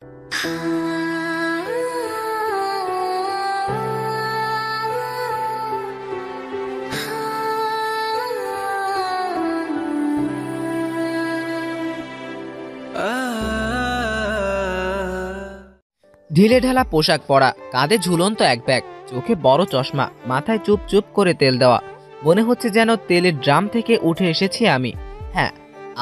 ঢিলে ঢালা পোশাক পরা, কাঁধে ঝুলন্ত এক ব্যাগ, চোখে বড় চশমা, মাথায় চুপ চুপ করে তেল দেওয়া, মনে হচ্ছে যেন তেলের ড্রাম থেকে উঠে এসেছি আমি। হ্যাঁ,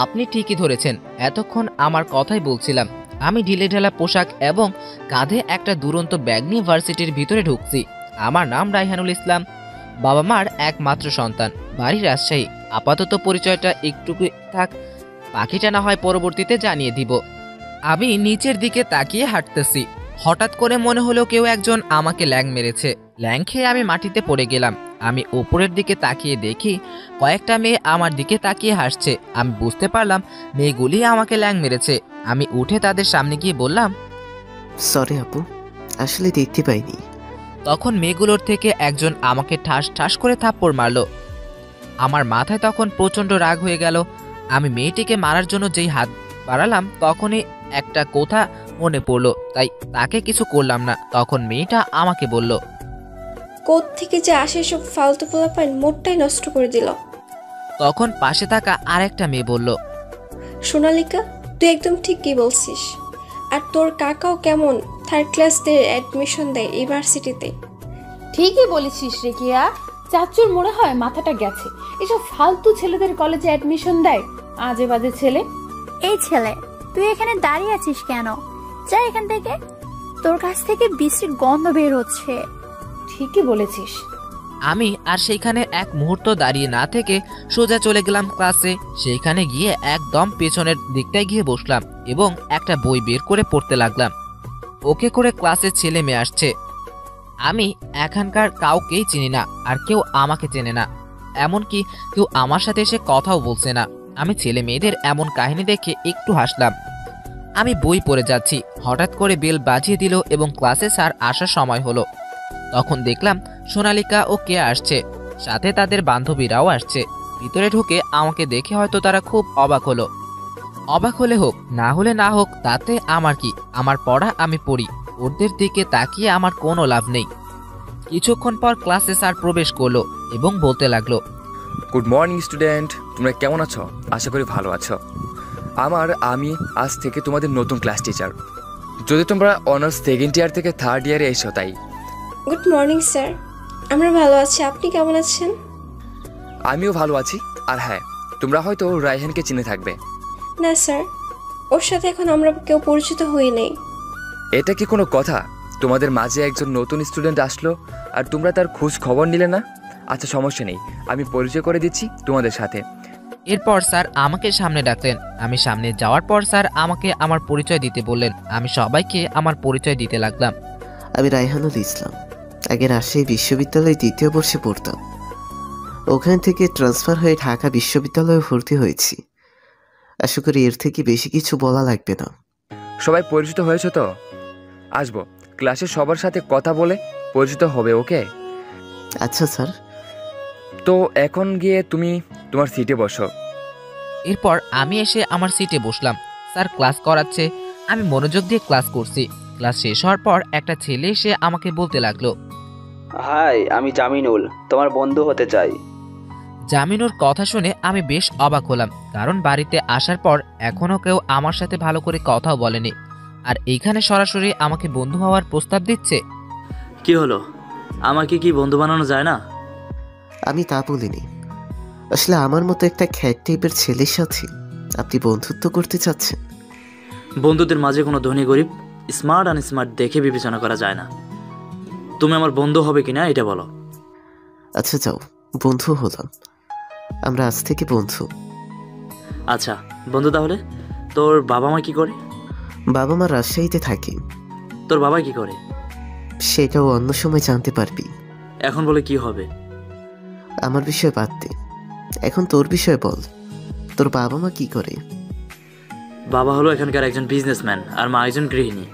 আপনি ঠিকই ধরেছেন, এতক্ষণ আমার কথাই বলছিলাম। আমি ঢিলে ঢালা পোশাক এবং কাঁধে একটা দুরন্ত ব্যাগ নিয়ে ভার্সিটির ভিতরে ঢুকছি। আমার নাম রায়হানুল ইসলাম, বাবা মার একমাত্র সন্তান, বাড়ি রাজশাহী। আপাতত পরিচয়টা একটু থাক, বাকিটা না হয় পরবর্তীতে জানিয়ে দিব। আমি নিচের দিকে তাকিয়ে হাঁটতেছি, হঠাৎ করে মনে হলো কেউ একজন আমাকে ল্যাং মেরেছে। ল্যাং খেয়ে আমি মাটিতে পড়ে গেলাম। আমি উপরের দিকে তাকিয়ে দেখি কয়েকটা মেয়ে আমার দিকে তাকিয়ে হাসছে। আমি বুঝতে পারলাম মেয়েগুলি আমাকে ল্যাং মেরেছে। আমি উঠে তাদের সামনে গিয়ে বললাম, সরি আপু, আসলে দেখতে পাইনি। তখন মেয়েগুলোর থেকে একজন আমাকে ঠাস ঠাস করে থাপ্পড় মারলো। আমার মাথায় তখন প্রচণ্ড রাগ হয়ে গেল। আমি মেয়েটিকে মারার জন্য যেই হাত বাড়ালাম তখনই একটা কথা মনে পড়লো, তাই তাকে কিছু করলাম না। তখন মেয়েটা আমাকে বলল, কোথ থেকে যে আসে সব ফালতু পোলাপান মোটটাই নষ্ট করে দিল। তখন পাশে থাকা আরেকটা মেয়ে বলল, সোনালিকা, তুই একদম ঠিকই বলছিস। আর তোর কাকাও কেমন থার্ড ক্লাসদের অ্যাডমিশন দেয় ইউনিভার্সিটিতে। ঠিকই বলেছিস রে কিয়া, চাচুর মনে হয় মাথাটা গেছে। এসব ফালতু ছেলেদের কলেজে অ্যাডমিশন দেয়, আজে বাজে ছেলে। এই ছেলে, তুই এখানে দাঁড়িয়ে আছিস কেন? যা এখান থেকে, তোর কাছ থেকে বিশ্রী গন্ধ বের হচ্ছে। ঠিকই বলেছিস। আমি আর সেইখানে এক মুহূর্ত দাঁড়িয়ে না থেকে সোজা চলে গেলাম ক্লাসে। সেইখানে গিয়ে একদম পেছনের দিকটায় গিয়ে বসলাম এবং একটা বই বের করে পড়তে লাগলাম। ওকে করে ক্লাসে ছেলে মেয়ে আসছে। আমি এখানকার কাউকেই চিনি না, আর কেউ আমাকে চেনে না। এমনকি কেউ আমার সাথে এসে কথাও বলছে না। আমি ছেলে মেয়েদের এমন কাহিনী দেখে একটু হাসলাম। আমি বই পড়ে যাচ্ছি, হঠাৎ করে বেল বাজিয়ে দিল এবং ক্লাসে স্যার আসার সময় হলো। তখন দেখলাম সোনালিকা ও কে আসছে, সাথে তাদের বান্ধবীরাও আসছে। ভিতরে ঢুকে আমাকে দেখে হয়তো তারা খুব অবাক হলো। অবাক হলে হোক, না হলে না হোক, তাতে আমার কি? আমার পড়া আমি পড়ি, ওদের দিকে তাকিয়ে আমার কোনো লাভ নেই। কিছুক্ষণ পর ক্লাসে স্যার প্রবেশ করলো এবং বলতে লাগলো, গুড মর্নিং স্টুডেন্ট, তোমরা কেমন আছো? আশা করি ভালো আছো। আমি আজ থেকে তোমাদের নতুন ক্লাস টিচার। যদি তোমরা অনার্স সেকেন্ড ইয়ার থেকে থার্ড ইয়ারে এসো তাই। গুড মর্নিং স্যার, আমরা ভালো আছি, আপনি কেমন আছেন? আমিও ভালো আছি। আর হ্যাঁ, তোমরা হয়তো রায়হানকে চিনে থাকবে। না স্যার, ওর সাথে এখন আমরা কেউ পরিচিত হই নাই। এটা কি কোনো কথা? তোমাদের মাঝে একজন নতুন স্টুডেন্ট আসলো আর তোমরা তার খোঁজ খবর নিলে না? আচ্ছা, সমস্যা নেই, আমি পরিচয় করে দিচ্ছি তোমাদের সাথে। এরপর স্যার আমাকে সামনে ডাকলেন। আমি সামনে যাওয়ার পর স্যার আমাকে আমার পরিচয় দিতে বললেন। আমি সবাইকে আমার পরিচয় দিতে লাগলাম। আমি রায়হানুল ইসলাম, আগে রাজশাহী বিশ্ববিদ্যালয়ে 2য় বর্ষে পড়তাম। ওখান থেকে ট্রান্সফার হয়ে ঢাকা বিশ্ববিদ্যালয়ে ভর্তি হয়েছি। আশা করি এর থেকে বেশি কিছু বলা লাগবে না। সবাই পরিচিত হয়েছে তো? আসবো, ক্লাসের সবার সাথে কথা বলে পরিচিত হবে, ওকে? আচ্ছা স্যার। তো এখন গিয়ে তুমি তোমার সিটে বসো। এরপর আমি এসে আমার সিটে বসলাম। স্যার ক্লাস করাচ্ছে, আমি মনোযোগ দিয়ে ক্লাস করছি। ক্লাস শেষ হওয়ার পর একটা ছেলে এসে আমাকে বলতে লাগলো, হাই, আমি জামিনুল, তোমার বন্ধু হতে চাই। জামিনুর কথা শুনে আমি বেশ অবাক হলাম, কারণ বাড়িতে আসার পর এখনো কেউ আমার সাথে ভালো করে কথাও বলেনি, আর এইখানে সরাসরি আমাকে বন্ধু হওয়ার প্রস্তাব দিচ্ছে। কি হলো, আমাকে কি বন্ধু বানানো যায় না? আমি তা বলিনি। আসলে আমার মতো একটা খ্যাট টাইপের ছেলের সাথে আপনি বন্ধুত্ব করতে চাচ্ছেন? বন্ধুদের মাঝে কোনো ধনী গরিব, স্মার্ট আনস্মার্ট দেখে বিবেচনা করা যায় না। তুমি আমার বন্ধু হবে কিনা এটা বলো। আচ্ছা যাও, বন্ধু হলাম, আমরা আজ থেকে বন্ধু। আচ্ছা বন্ধু, তাহলে তোর বাবা মা কি করে? বাবা মা রাজশাহীতে থাকে। তোর বাবা কি করে? সেটাও অন্য সময় জানতে পারবি। এখন বলে কি হবে? আমার বিষয় বাদ দে, এখন তোর বিষয় বল। তোর বাবা মা কি করে? বাবা হলো এখানকার একজন বিজনেসম্যান আর মা একজন গৃহিণী।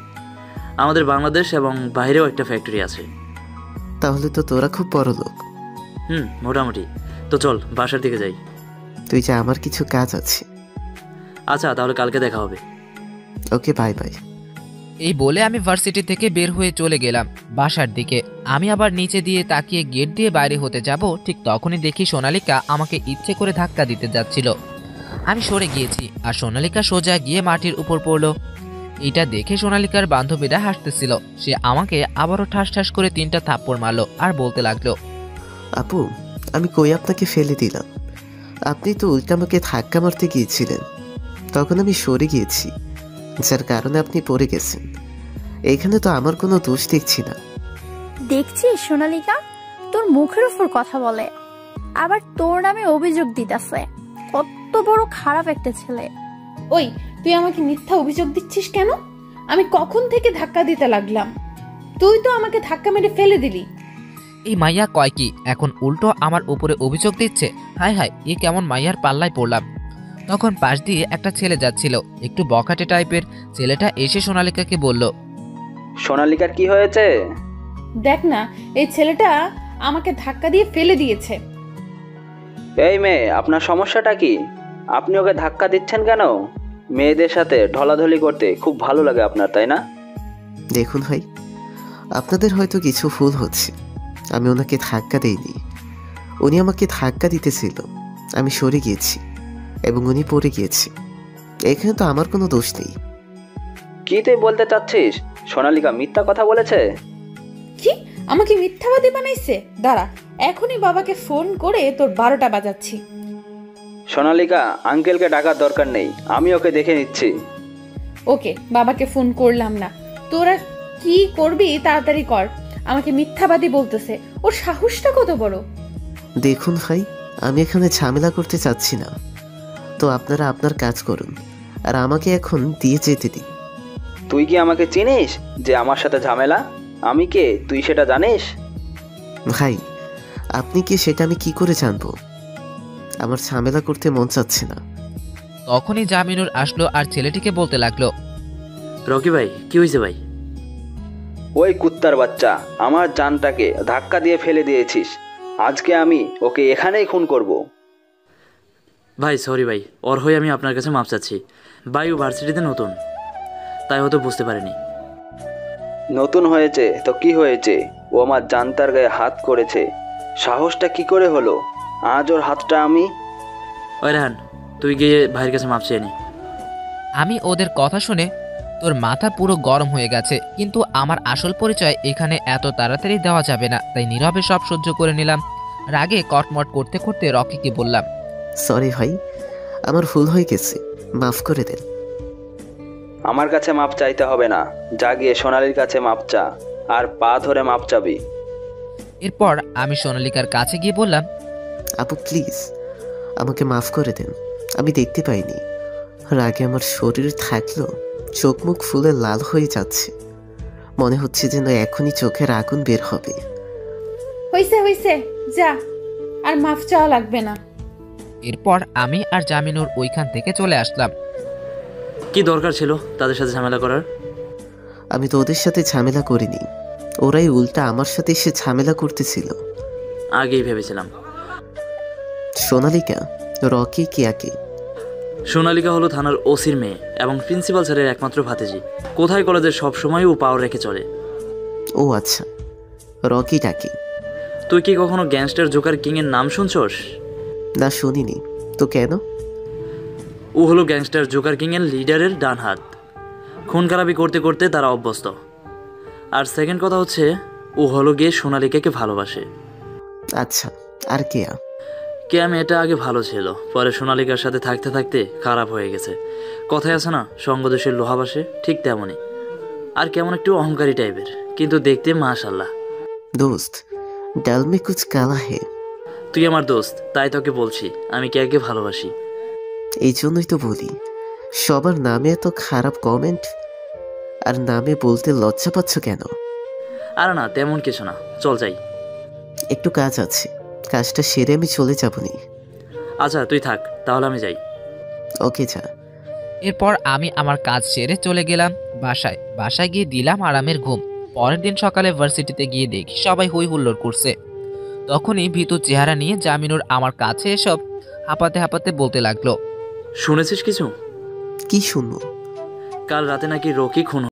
আমাদের বাংলাদেশ এবং বাইরেও একটা ফ্যাক্টরি আছে। তাহলে তো তোরা খুব বড় লোক। মোটামুটি। তো চল বাসার দিকে যাই। তুই যা, আমার কিছু কাজ আছে। আচ্ছা তাহলে কালকে দেখা হবে। ওকে, বাই বাই। এই বলে আমি ভার্সিটি থেকে বের হয়ে চলে গেলাম বাসার দিকে। আমি আবার নিচে দিয়ে তাকিয়ে গেট দিয়ে বাইরে হতে যাব, ঠিক তখনই দেখি সোনালিকা আমাকে ইচ্ছে করে ধাক্কা দিতে যাচ্ছিল। আমি সরে গিয়েছি আর সোনালিকা সোজা গিয়ে মাটির উপর পড়লো। এটা দেখে সোনালিকার বান্ধবীরা হাসতেছিল। সে আমাকে আবারও ঠাস ঠাস করে 3টা থাপ্পড় মারলো আর বলতে লাগলো, আপু, আমি কই আপনাকে ফেলে দিলাম? আপনি তো উল্টা আমাকে ধাক্কা মারতে গিয়েছিলেন, তখন আমি সরে গিয়েছি, যার কারণে আপনি পড়ে গেছেন। এখানে তো আমার কোনো দোষ দেখছি না। দেখছিস সোনালিকা, তোর মুখের উপর কথা বলে, আবার তোর নামে অভিযোগ দিতেছে। কত বড় খারাপ একটা ছেলে। ওই, তুই আমাকে মিথ্যা অভিযোগ দিচ্ছিস কেন? আমি কখন থেকে ধাক্কা দিতে লাগলাম? তুই তো আমাকে ধাক্কা মেরে ফেলে দিলি। এই মাইয়া কয় কি, এখন উল্টো আমার উপরে অভিযোগ দিচ্ছে। হায় হায়, এ কেমন মাইয়ার পাল্লায় পড়লাম। তখন পাশ দিয়ে একটা ছেলে যাচ্ছিল, একটু বখাটে টাইপের। ছেলেটা এসে সোনালিকাকে বলল, সোনালিকার কি হয়েছে? দেখ না, এই ছেলেটা আমাকে ধাক্কা দিয়ে ফেলে দিয়েছে। এই মেয়ে, আপনার সমস্যাটা কি? আপনি ওকে ধাক্কা দিচ্ছেন কেন? মেয়েদের সাথে ঢলাঢলি করতে খুব ভালো লাগে আপনার, তাই না? দেখুন ভাই, আপনাদের হয়তো কিছু ভুল হচ্ছে। আমি ওনাকে ধাক্কা দেইনি, উনি আমাকে ধাক্কা দিতেছিল। আমি সরে গিয়েছি এবং উনি পড়ে গিয়েছি। এখানে তো আমার কোনো দোষ নেই। কি তুই বলতে চাচ্ছিস? সোনালিকা মিথ্যা কথা বলেছে? কি, আমাকে মিথ্যাবাদী বানাইছে? দাঁড়া, এখনই বাবাকে ফোন করে তোর 12টা বাজাচ্ছি। সোনালিকা, আঙ্কেলকে ডাকার দরকার নেই, আমি ওকে দেখে নিচ্ছি। ওকে, বাবাকে ফোন করলাম না। তোরা কি করবি তাড়াতাড়ি কর। আমাকে মিথ্যাবাদী বলতেছে, ওর সাহসটা কত বড়। দেখুন ভাই, আমি এখানে ঝামেলা করতে চাচ্ছি না, তো আপনারা আপনার কাজ করুন আর আমাকে এখন দিয়ে যেতে দিন। তুই কি আমাকে চিনিস যে আমার সাথে ঝামেলা? আমি কে তুই সেটা জানিস? ভাই, আপনি কি সেটা আমি কি করে জানবো? আমার ঝামেলা করতে মন চাচ্ছে না। তখনই জামিনুর আসলো আর ছেলেটিকে বলতে লাগলো, রকি ভাই, কি হয়েছে ভাই? ওই কুত্তার বাচ্চা, আমার জানটাকে ধাক্কা দিয়ে ফেলে দিয়েছিস। আজকে আমি ওকে এখানেই খুন করব। ভাই সরি ভাই, ওর হয়ে আমি আপনার কাছে মাপ চাচ্ছি। ভাই ও ভার্সিটিতে নতুন, তাই হয়তো বুঝতে পারিনি। নতুন হয়েছে তো কি হয়েছে? ও আমার জানতার গায়ে হাত করেছে, সাহসটা কি করে হলো? আজ ওর হাতটা আমি... ওই রেহান, তুই গিয়ে ভাইয়ের কাছে মাপ চেয়ে নি। আমি ওদের কথা শুনে তোর মাথা পুরো গরম হয়ে গেছে, কিন্তু আমার আসল পরিচয় এখানে এত তাড়াতাড়ি দেওয়া যাবে না, তাই নীরবে সব সহ্য করে নিলাম। রাগে কটমট করতে করতে রকিকে বললাম, সরি ভাই, আমার ভুল হয়ে গেছে, মাফ করে দেন। আমার কাছে মাপ চাইতে হবে না, যা গিয়ে সোনালির কাছে মাপ চা, আর পা ধরে মাপ চাবি। এরপর আমি সোনালিকার কাছে গিয়ে বললাম, আপু প্লিজ আমাকে মাফ করে দেন, আমি দেখতে পাইনি। রাগে আমার শরীর থাকলেও চোখ মুখ ফুলে লাল হয়ে যাচ্ছে, মনে হচ্ছে যেন এখনই চোখের আগুন বের হবে। হইছে হইছে, যা, আর মাফ চাওয়া লাগবে না। এরপর আমি আর জামিনুর ওইখান থেকে চলে আসলাম। কি দরকার ছিল তাদের সাথে ঝামেলা করার? আমি তো ওদের সাথে ঝামেলা করিনি, ওরাই উল্টা আমার সাথে এসে ঝামেলা করতেছিল। আগেই ভেবেছিলাম। সোনালিকা, রকি কিয়াকে? সোনালিকা হলো থানার ওসির মেয়ে এবং প্রিন্সিপাল স্যারের একমাত্র ভাতিজি। কোথায় কলেজের সবসময় ও পাওয়ার রেখে চলে। ও আচ্ছা, রকি ডাকে? তুই কি কখনো গ্যাংস্টার জোকার কিং এর নাম শুনছস? না শুনিনি তো, কেন? ও হলো গ্যাংস্টার জোকার কিং এর লিডারের ডান হাত। খুন খারাপি করতে করতে তারা অভ্যস্ত। আর সেকেন্ড কথা হচ্ছে, ও হলো গিয়ে সোনালিকাকে ভালোবাসে। আচ্ছা, আর কেয়া? কেয়া মেয়েটা আগে ভালো ছিল, পরে সোনালিকার সাথে থাকতে থাকতে খারাপ হয়ে গেছে। কথায় আছে না, সঙ্গদোষের লোহাবাসে, ঠিক তেমনই। আর কেমন একটু অহংকারী টাইপের, কিন্তু দেখতে মাশাআল্লাহ। দোস্ত, ডাল মে কুছ কালা হে। তুই আমার দোস্ত, তাই তোকে বলছি আমি কেয়াকে ভালোবাসি। এই জন্যই তো বলি, সবার নামে এত খারাপ কমেন্ট, আর নামে বলতে লজ্জা পাচ্ছ কেন? আর না, তেমন কিছু না, চল যাই। একটু কাজ আছে, কাজটা সেরে আমি চলে যাবনি। আচ্ছা তুই থাক, তাহলে আমি যাই। ওকে, যা। এরপর আমি আমার কাজ সেরে চলে গেলাম বাসায় গিয়ে দিলাম আরামের ঘুম। পরের দিন সকালে ভার্সিটিতে গিয়ে দেখি সবাই হই হুল্লোড় করছে। তখনই ভীতু চেহারা নিয়ে জামিনুর আমার কাছে এসব হাঁপাতে হাঁপাতে বলতে লাগলো, শুনেছিস কিছু? কি শুনবো? কাল রাতে নাকি রকি খুন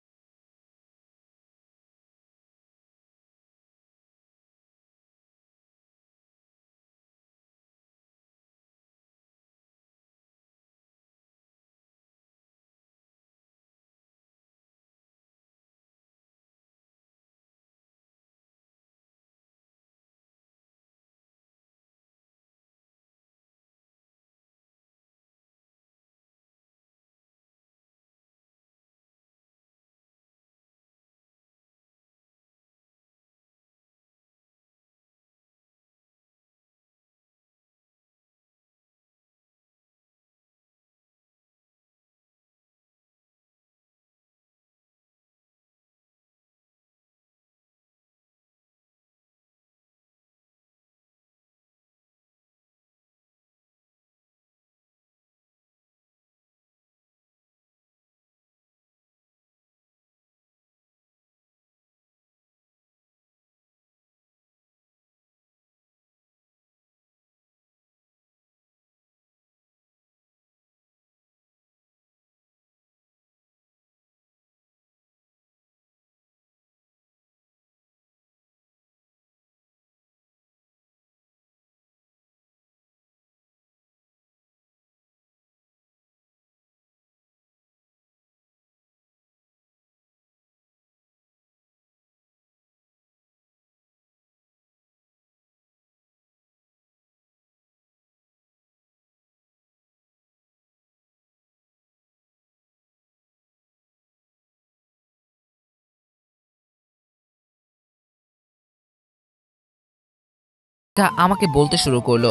তা আমাকে বলতে শুরু করলো।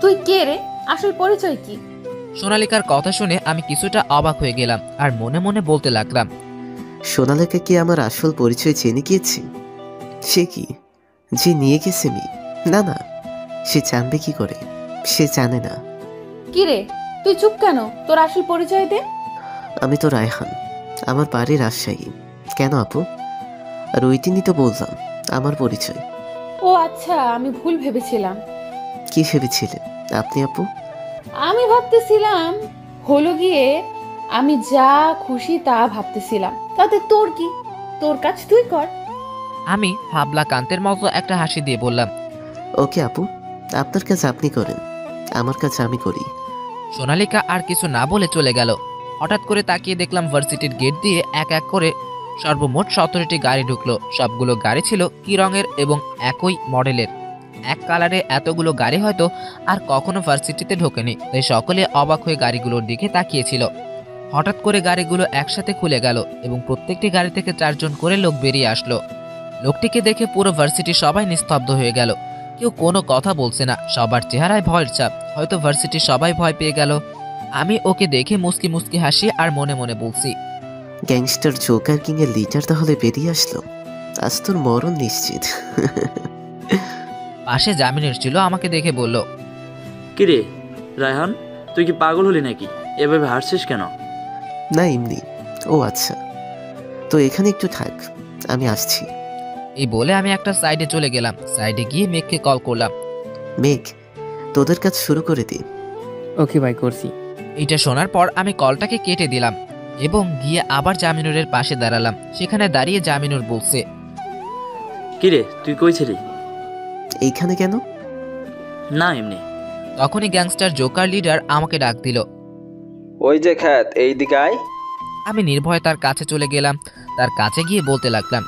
তুই কে রে? আসল পরিচয় কি? সোনালিকার কথা শুনে আমি কিছুটা অবাক হয়ে গেলাম আর মনে মনে বলতে লাগলাম, সোনালিকা কি আমার আসল পরিচয় জেনে গিয়েছে? সে কি যে নিয়ে গেছে মি? না না, সে জানবে কি করে? সে জানে না। কি রে, তুই চুপ কেন? তোর আসল পরিচয় দে। আমি তো রায়হান, আমার বাড়ি রাজশাহী। কেন আপু? আর ওই দিনই তো বললাম আমার পরিচয়। ও আচ্ছা, আমি ভুল ভেবেছিলাম। কি ভেবেছিলেন আপনি আপু? আমি ভাবতেছিলাম হলো গিয়ে আমি যা খুশি তা ভাবতেছিলাম। তাতে তোর কি? তোর কাজ তুই কর। আমি হাবলা কান্তের মতো একটা হাসি দিয়ে বললাম, ওকে আপু, আপনার কাজ আপনি করেন, আমার কাজ আমি করি। সোনালিকা আর কিছু না বলে চলে গেল। হঠাৎ করে তাকিয়ে দেখলাম ভার্সিটির গেট দিয়ে এক এক করে সর্বমোট 17টি গাড়ি ঢুকলো। সবগুলো গাড়ি ছিল কি রঙের এবং একই মডেলের। এক কালারে এতগুলো গাড়ি হয়তো আর কখনো ভার্সিটিতে ঢোকেনি, তাই সকলে অবাক হয়ে গাড়িগুলোর দিকে তাকিয়েছিল। হঠাৎ করে গাড়িগুলো একসাথে খুলে গেল এবং প্রত্যেকটি গাড়ি থেকে 4 জন করে লোক বেরিয়ে আসলো। লোকটিকে দেখে পুরো ভার্সিটি সবাই নিস্তব্ধ হয়ে গেল। কেউ কোনো কথা বলছে না, সবার চেহারায় ভয়ের ছাপ। হয়তো ভার্সিটির সবাই ভয় পেয়ে গেল। আমি ওকে দেখে মুস্কি মুস্কি হাসি আর মনে মনে বলছি, গ্যাংস্টার জোকার কিং এর লিডার তাহলে বেরিয়ে আসলো। আজ তোর মরণ নিশ্চিত। পাশে জামিন এসেছিল, আমাকে দেখে বলল, কিরে রায়হান, তুই কি পাগল হলি নাকি? এভাবে হাসছিস কেন? না এমনি। ও আচ্ছা, তো এখানে একটু থাক, আমি আসছি। এই বলে আমি একটা সাইডে চলে গেলাম। সাইডে গিয়ে মেঘকে কল করলাম। মেঘ, তোদের কাজ শুরু করে দে। ওকে ভাই, করছি। এটা শোনার পর আমি কলটাকে কেটে দিলাম এবং গিয়ে আবার জামিনুরের পাশে দাঁড়ালাম। সেখানে দাঁড়িয়ে জামিনুর বলছে, কিরে তুই কই ছিলি? এইখানে কেন? না এমনি। তখনই গ্যাংস্টার জোকার লিডার আমাকে ডাক দিল। ওই যে খ্যাত, এই দিকে আয়। আমি নির্ভয়ে তার কাছে চলে গেলাম। তার কাছে গিয়ে বলতে লাগলাম,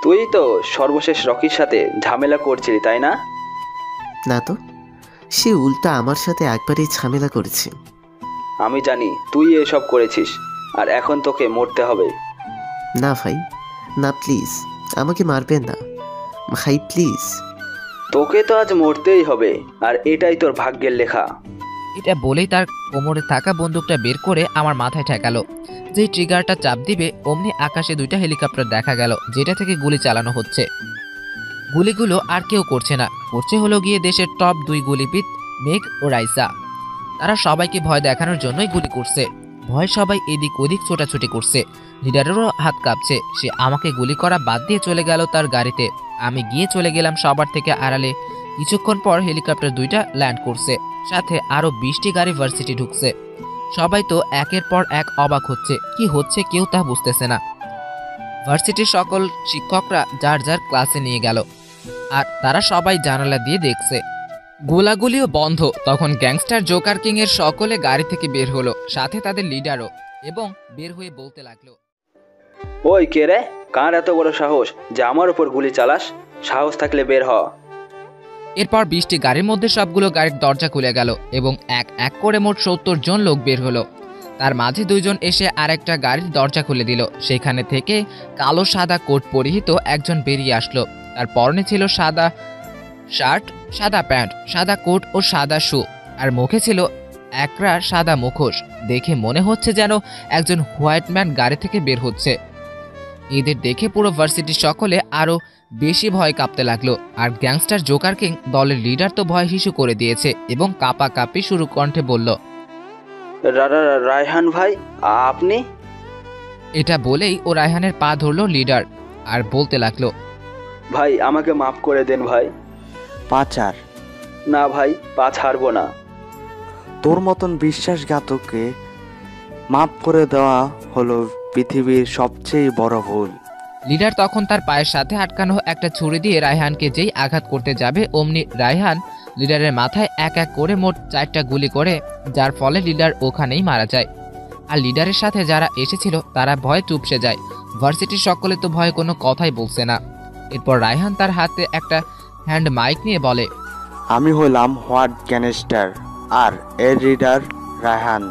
তুই তো সর্বশেষ রকির সাথে ঝামেলা করছিলি তাই না? না তো, সে উল্টা আমার সাথে একবারই ঝামেলা করেছে। আমি জানি তুই এসব করেছিস, আর এখন তোকে মরতে হবে। না ভাই, না প্লিজ, আমাকে মারবেন না ভাই, প্লিজ। তোকে তো আজ মরতেই হবে, আর এটাই তোর ভাগ্যের লেখা। এটা বলেই তার কোমরে থাকা বন্দুকটা বের করে আমার মাথায় ঠেকালো। যেই ট্রিগারটা চাপ দিবে অমনি আকাশে 2টা হেলিকপ্টার দেখা গেল, যেটা থেকে গুলি চালানো হচ্ছে। গুলিগুলো আর কেউ করছে না, করছে হলো গিয়ে দেশের টপ 2 গুলিবিদ মেঘ ও রাইসা। তারা সবাইকে ভয় দেখানোর জন্যই গুলি করছে। ভয় সবাই এদিক ওদিক ছোটাছুটি করছে। লিডারেরও হাত কাঁপছে। সে আমাকে গুলি করা বাদ দিয়ে চলে গেল তার গাড়িতে। আমি গিয়ে চলে গেলাম সবার থেকে আড়ালে। কিছুক্ষণ পর হেলিকপ্টার 2টা ল্যান্ড করছে, সাথে আরো 20টি গাড়ি ভার্সিটি ঢুকছে। সবাই তো একের পর এক অবাক হচ্ছে, কি হচ্ছে কেউ তা বুঝতেছে না। ভার্সিটির সকল শিক্ষকরা যার যার ক্লাসে নিয়ে গেল, আর তারা সবাই জানালা দিয়ে দেখছে। গোলাগুলিও বন্ধ। তখন গ্যাংস্টার জোকার কিং এর সকলে গাড়ি থেকে বের হলো, সাথে তাদের লিডারও, এবং বের হয়ে বলতে লাগলো, ওই কে রে? কার এত বড় সাহস যে আমার উপর গুলি চালাস? সাহস থাকলে বের হ। এরপর 20টি গাড়ির মধ্যে সবগুলো গাড়ির দরজা খুলে গেল এবং এক এক করে মোট 70 জন লোক বের হলো। তার মাঝে 2 জন এসে আরেকটা গাড়ির দরজা খুলে দিল। সেখানে থেকে কালো সাদা কোট পরিহিত একজন বেরিয়ে আসলো। তার পরনে ছিল সাদা শার্ট, সাদা প্যান্ট, সাদা কোট ও সাদা শু, আর মুখে ছিল একরা সাদা মুখোশ। দেখে মনে হচ্ছে যেন একজন হোয়াইট ম্যান গাড়ি থেকে বের হচ্ছে। এদের দেখে পুরো ভার্সিটির সকলে আরো বেশি ভয় কাঁপতে লাগলো। আর গ্যাংস্টার জোকার কিং দলের লিডার তো ভয় হিসু করে দিয়েছে এবং কাঁপাকাঁপি শুরু কণ্ঠে বলল, রায়হান ভাই, আপনি? এটা বলেই ও রায়হানের পা ধরলো লিডার আর বলতে লাগলো, ভাই আমাকে মাফ করে দেন ভাই। পা ছাড়। না ভাই, পা ছাড়বো না। তোর মতন বিশ্বাসঘাতককে মাফ করে দেওয়া হলো পৃথিবীর সবচেয়ে বড় ভুল। লিডার তখন তার পায়ের সাথে আটকানো একটা ছুরি দিয়ে রায়হানকে যেই আঘাত করতে যাবে অমনি রায়হান লিডারের মাথায় এক এক করে মোট 4টা গুলি করে, যার ফলে লিডার ওখানেই মারা যায়। আর লিডারের সাথে যারা এসেছিল তারা ভয়ে চুপসে যায়। ভার্সিটির সকলে তো ভয়ে কোনো কথাই বলছে না। এরপর রায়হান তার হাতে একটা হ্যান্ড মাইক নিয়ে বলে, আমি হলাম হোয়াট গ্যাংস্টার আর এর লিডার রায়হান,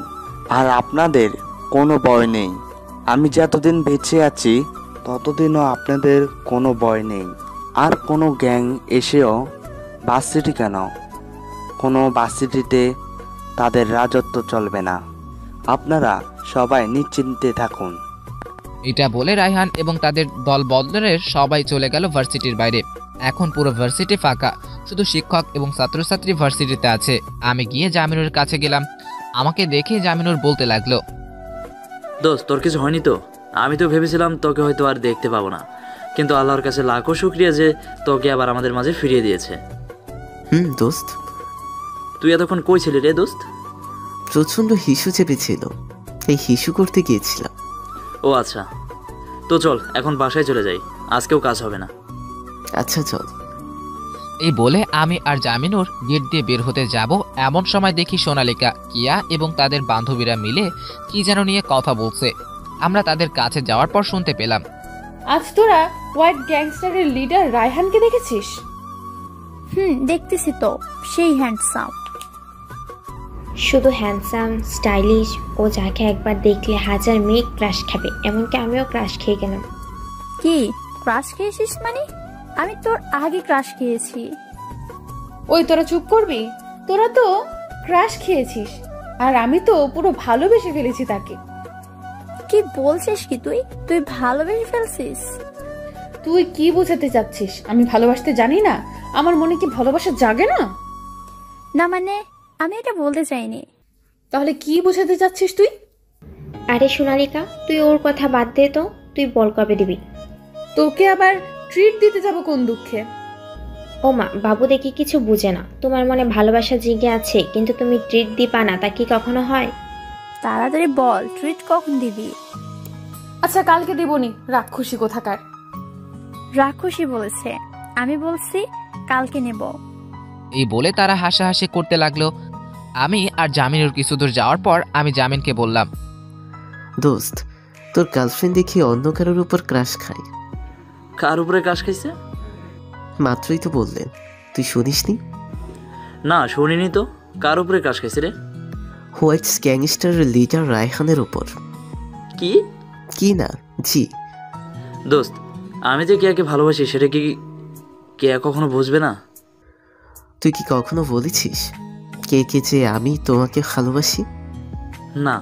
আর আপনাদের কোনো ভয় নেই। আমি যতদিন বেঁচে আছি ততদিনও আপনাদের কোনো ভয় নেই। আর কোনো গ্যাং এসেও ভার্সিটি কেন? কোনো ভার্সিটিতে তাদের রাজত্ব চলবে না। আপনারা সবাই নিশ্চিন্তে থাকুন। এটা বলে রায়হান এবং তাদের দল বদলের সবাই চলে গেল ভার্সিটির বাইরে। এখন পুরো ভার্সিটি ফাঁকা, শুধু শিক্ষক এবং ছাত্রছাত্রী ভার্সিটিতে আছে। আমি গিয়ে জামিনুরের কাছে গেলাম। আমাকে দেখে জামিনুর বলতে লাগলো, দোস্ত তোর কিছু হয়নি তো? আমি তো ভেবেছিলাম তোকে হয়তো আর দেখতে পাবো না, কিন্তু আল্লাহর কাছে লাখো শুক্রিয়া যে তোকে আবার আমাদের মাঝে ফিরিয়ে দিয়েছে। দোস্ত। তুই এতক্ষণ কই ছিলি রে দোস্ত? প্রচন্ড হিসু চেপেছিল, এই হিসু করতে গিয়েছিলাম। ও আচ্ছা, তো চল এখন বাসায় চলে যাই, আজকেও কাজ হবে না। আচ্ছা চল। এই বলে আমি আর জামিনুর গেট দিয়ে বের হতে যাব, এমন সময় দেখি সোনালিকা, কিয়া এবং তাদের বান্ধবীরা মিলে কি যেন নিয়ে কথা বলছে। আমরা তাদের কাছে যাওয়ার পর শুনতে পেলাম, আজ তোরা হোয়াইট গ্যাংস্টারের লিডার রায়হানকে দেখেছিস? দেখতেছি তো, সেই হ্যান্ডসাম। শুধু হ্যান্ডসাম, স্টাইলিশ, ও যাকে একবার দেখলে হাজার মেয়ে ক্রাশ খাবে, এমনকি আমিও ক্রাশ খেয়ে গেলাম। কি ক্রাশ খেয়েছিস মানে? আমি তোর আগে ক্রাশ খেয়েছি। ওই তোরা চুপ করবি? তোরা তো ক্রাশ খেয়েছিস, আর আমি তো পুরো ভালোবেসে ফেলেছি তাকে। কি বলছিস কি তুই? তুই ভালোবেসে ফেলছিস? তুই কি বোঝাতে চাচ্ছিস? আমি ভালোবাসতে জানি না? আমার মনে কি ভালোবাসা জাগে না? না মানে আমি এটা বলতে চাইনি। তাহলে কি বোঝাতে চাচ্ছিস তুই? আরে সোনালিকা, তুই ওর কথা বাদ দে তো, তুই বল কবে দিবি? তোকে আবার ট্রিট দিতে যাব কোন দুঃখে? ও মা, বাবু দেখি কিছু বুঝে না। তোমার মনে ভালোবাসা জেগে আছে, কিন্তু তুমি ট্রিট দিবা না, তা কি কখনো হয়? তাড়াতাড়ি বল, ট্রিট কখন দিবি? আচ্ছা কালকে দেবনি, রাক্ষসী কোথাকার। রাক্ষসী বলেছে, আমি বলছি কালকে নেব। এই বলে তারা হাসাহাসি করতে লাগলো। আমি আর জামিনুর কিছু দূর যাওয়ার পর আমি জামিনকে বললাম, দোস্ত, তোর গার্লফ্রেন্ড দেখি অন্য কারোর উপর ক্রাশ খায়। কার উপরে ক্রাশ খাইছে? মাত্রই তো বললেন, তুই শুনিসনি? না শুনিনি তো। কার উপরে ক্রাশ খাইছে রে? হোয়াইট গ্যাংস্টারের লিডার রায়হানের উপর। কি? কি না, জি। দোস্ত, আমি যে কেয়াকে ভালোবাসি সেটা কি কেয়া কখনো বুঝবে না? তুই কি কখনো বলেছিস কে কে যে আমি তোমাকে ভালোবাসি? না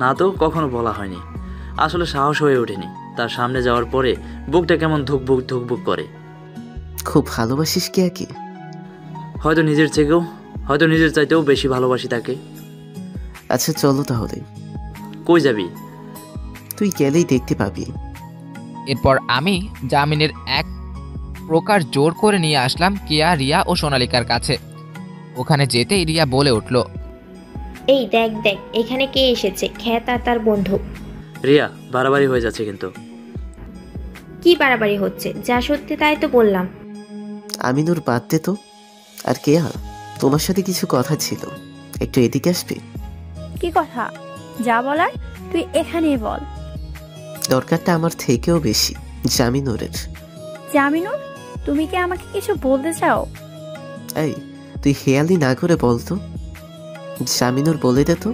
না, তো কখনো বলা হয়নি। আসলে সাহস হয়ে ওঠেনি। তার সামনে যাওয়ার পরে বুকটা কেমন ধুকবুক ধুকবুক করে। খুব ভালোবাসিস কেয়াকে? হয়তো নিজের চাইতেও বেশি ভালোবাসি তাকে। আচ্ছা চলো তাহলে। কই যাবি? তুই গেলেই দেখতে পাবি। এরপর আমি জামিনের এক প্রকার জোর করে নিয়ে আসলাম কিয়া, রিয়া ও সোনালিকার কাছে। ওখানে যেতেই রিয়া বলে উঠল, এই দেখ দেখ, এখানে কে এসেছে, খ্যাত আর তার বন্ধু। রিয়া, বাড়াবাড়ি হয়ে যাচ্ছে কিন্তু। কি বাড়াবাড়ি হচ্ছে? যা সত্যি তাই তো বললাম। আমিনুর বাদ দে তো। আর কেয়া, তোমার সাথে কিছু কথা ছিল, একটু এদিকে আসবে? কি কথা? যা বলার তুই এখানেই বল। দরকারটা আমার থেকেও বেশি জামিনুরের। জামিনুর, তুমি কি আমাকে কিছু বলতে চাও? এই, তুই হেয়ালি না করে বল তো। জামিনুর বলে দে তো।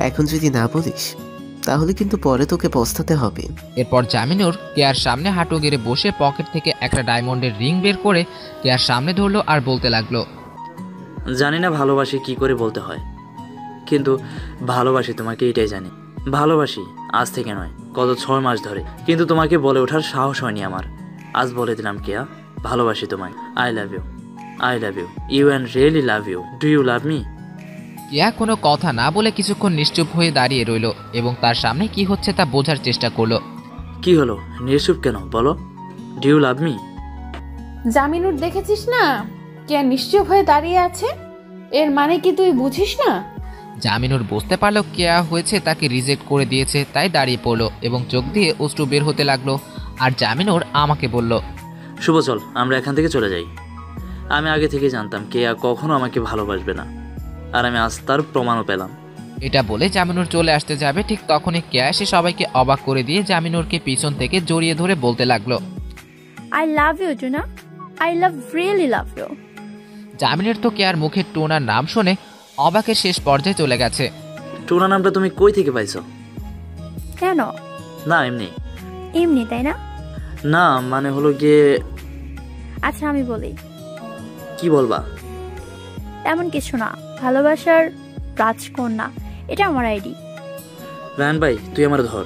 এখন যদি না বলিস তাহলে কিন্তু পরে তোকে পস্তাতে হবে। এরপর জামিনুর কেয়ার সামনে হাঁটু গেড়ে বসে পকেট থেকে একটা ডায়মন্ডের রিং বের করে কেয়ার সামনে ধরলো আর বলতে লাগলো, জানি না ভালোবাসি কি করে বলতে হয়, কিন্তু ভালোবাসি তোমাকে, এটাই জানি। ভালোবাসি আজ থেকে নয়, গত 6 মাস ধরে, কিন্তু তোমাকে বলে ওঠার সাহস হয়নি আমার। আজ বলে দিলাম কেয়া, ভালোবাসি তোমায়। I love you, I love you, you and really love you. Do you love me? Keya কোনো কথা না বলে কিছুক্ষণ নিশ্চুপ হয়ে দাঁড়িয়ে রইল এবং তার সামনে কি হচ্ছে তা বোঝার চেষ্টা করলো। কি হলো, নিশ্চুপ কেন? বলো, do you love me? Jaminur দেখেছিস না, কে নিশ্চুপ হয়ে দাঁড়িয়ে আছে? এর মানে কি তুই বুঝিস না? জামিনুর বুঝতে পারলো কেয়া হয়েছে তাকে রিজেক্ট করে দিয়েছে, তাই দাঁড়িয়ে পড়লো এবং চোখ দিয়ে অশ্রু বের হতে লাগলো। আর জামিনুর আমাকে বলল, শুভ চল আমরা এখান থেকে চলে যাই। আমি আগে থেকে জানতাম কেয়া কখনো আমাকে ভালোবাসবে না, আর আমি আজ তার প্রমাণও পেলাম। এটা বলে জামিনুর চলে আসতে যাবে, ঠিক তখনই কেয়া এসে সবাইকে অবাক করে দিয়ে জামিনুরকে পিছন থেকে জড়িয়ে ধরে বলতে লাগলো, I love you Juna, I love really love you. Jaminur তো কেয়ার মুখে টোনার নাম শুনে অবাকের শেষ পর্যায়ে চলে গেছে। টোনা নামটা তুমি কই থেকে পাইছো? কেন? না এমনি। এমনি তাই না? না মানে হলো গিয়ে। আচ্ছা আমি বলি, কি বলবা? তেমন কিছু না, ভালোবাসার রাজকন্যা, এটা আমার আইডি। রায়হান ভাই, তুই আমার ধর,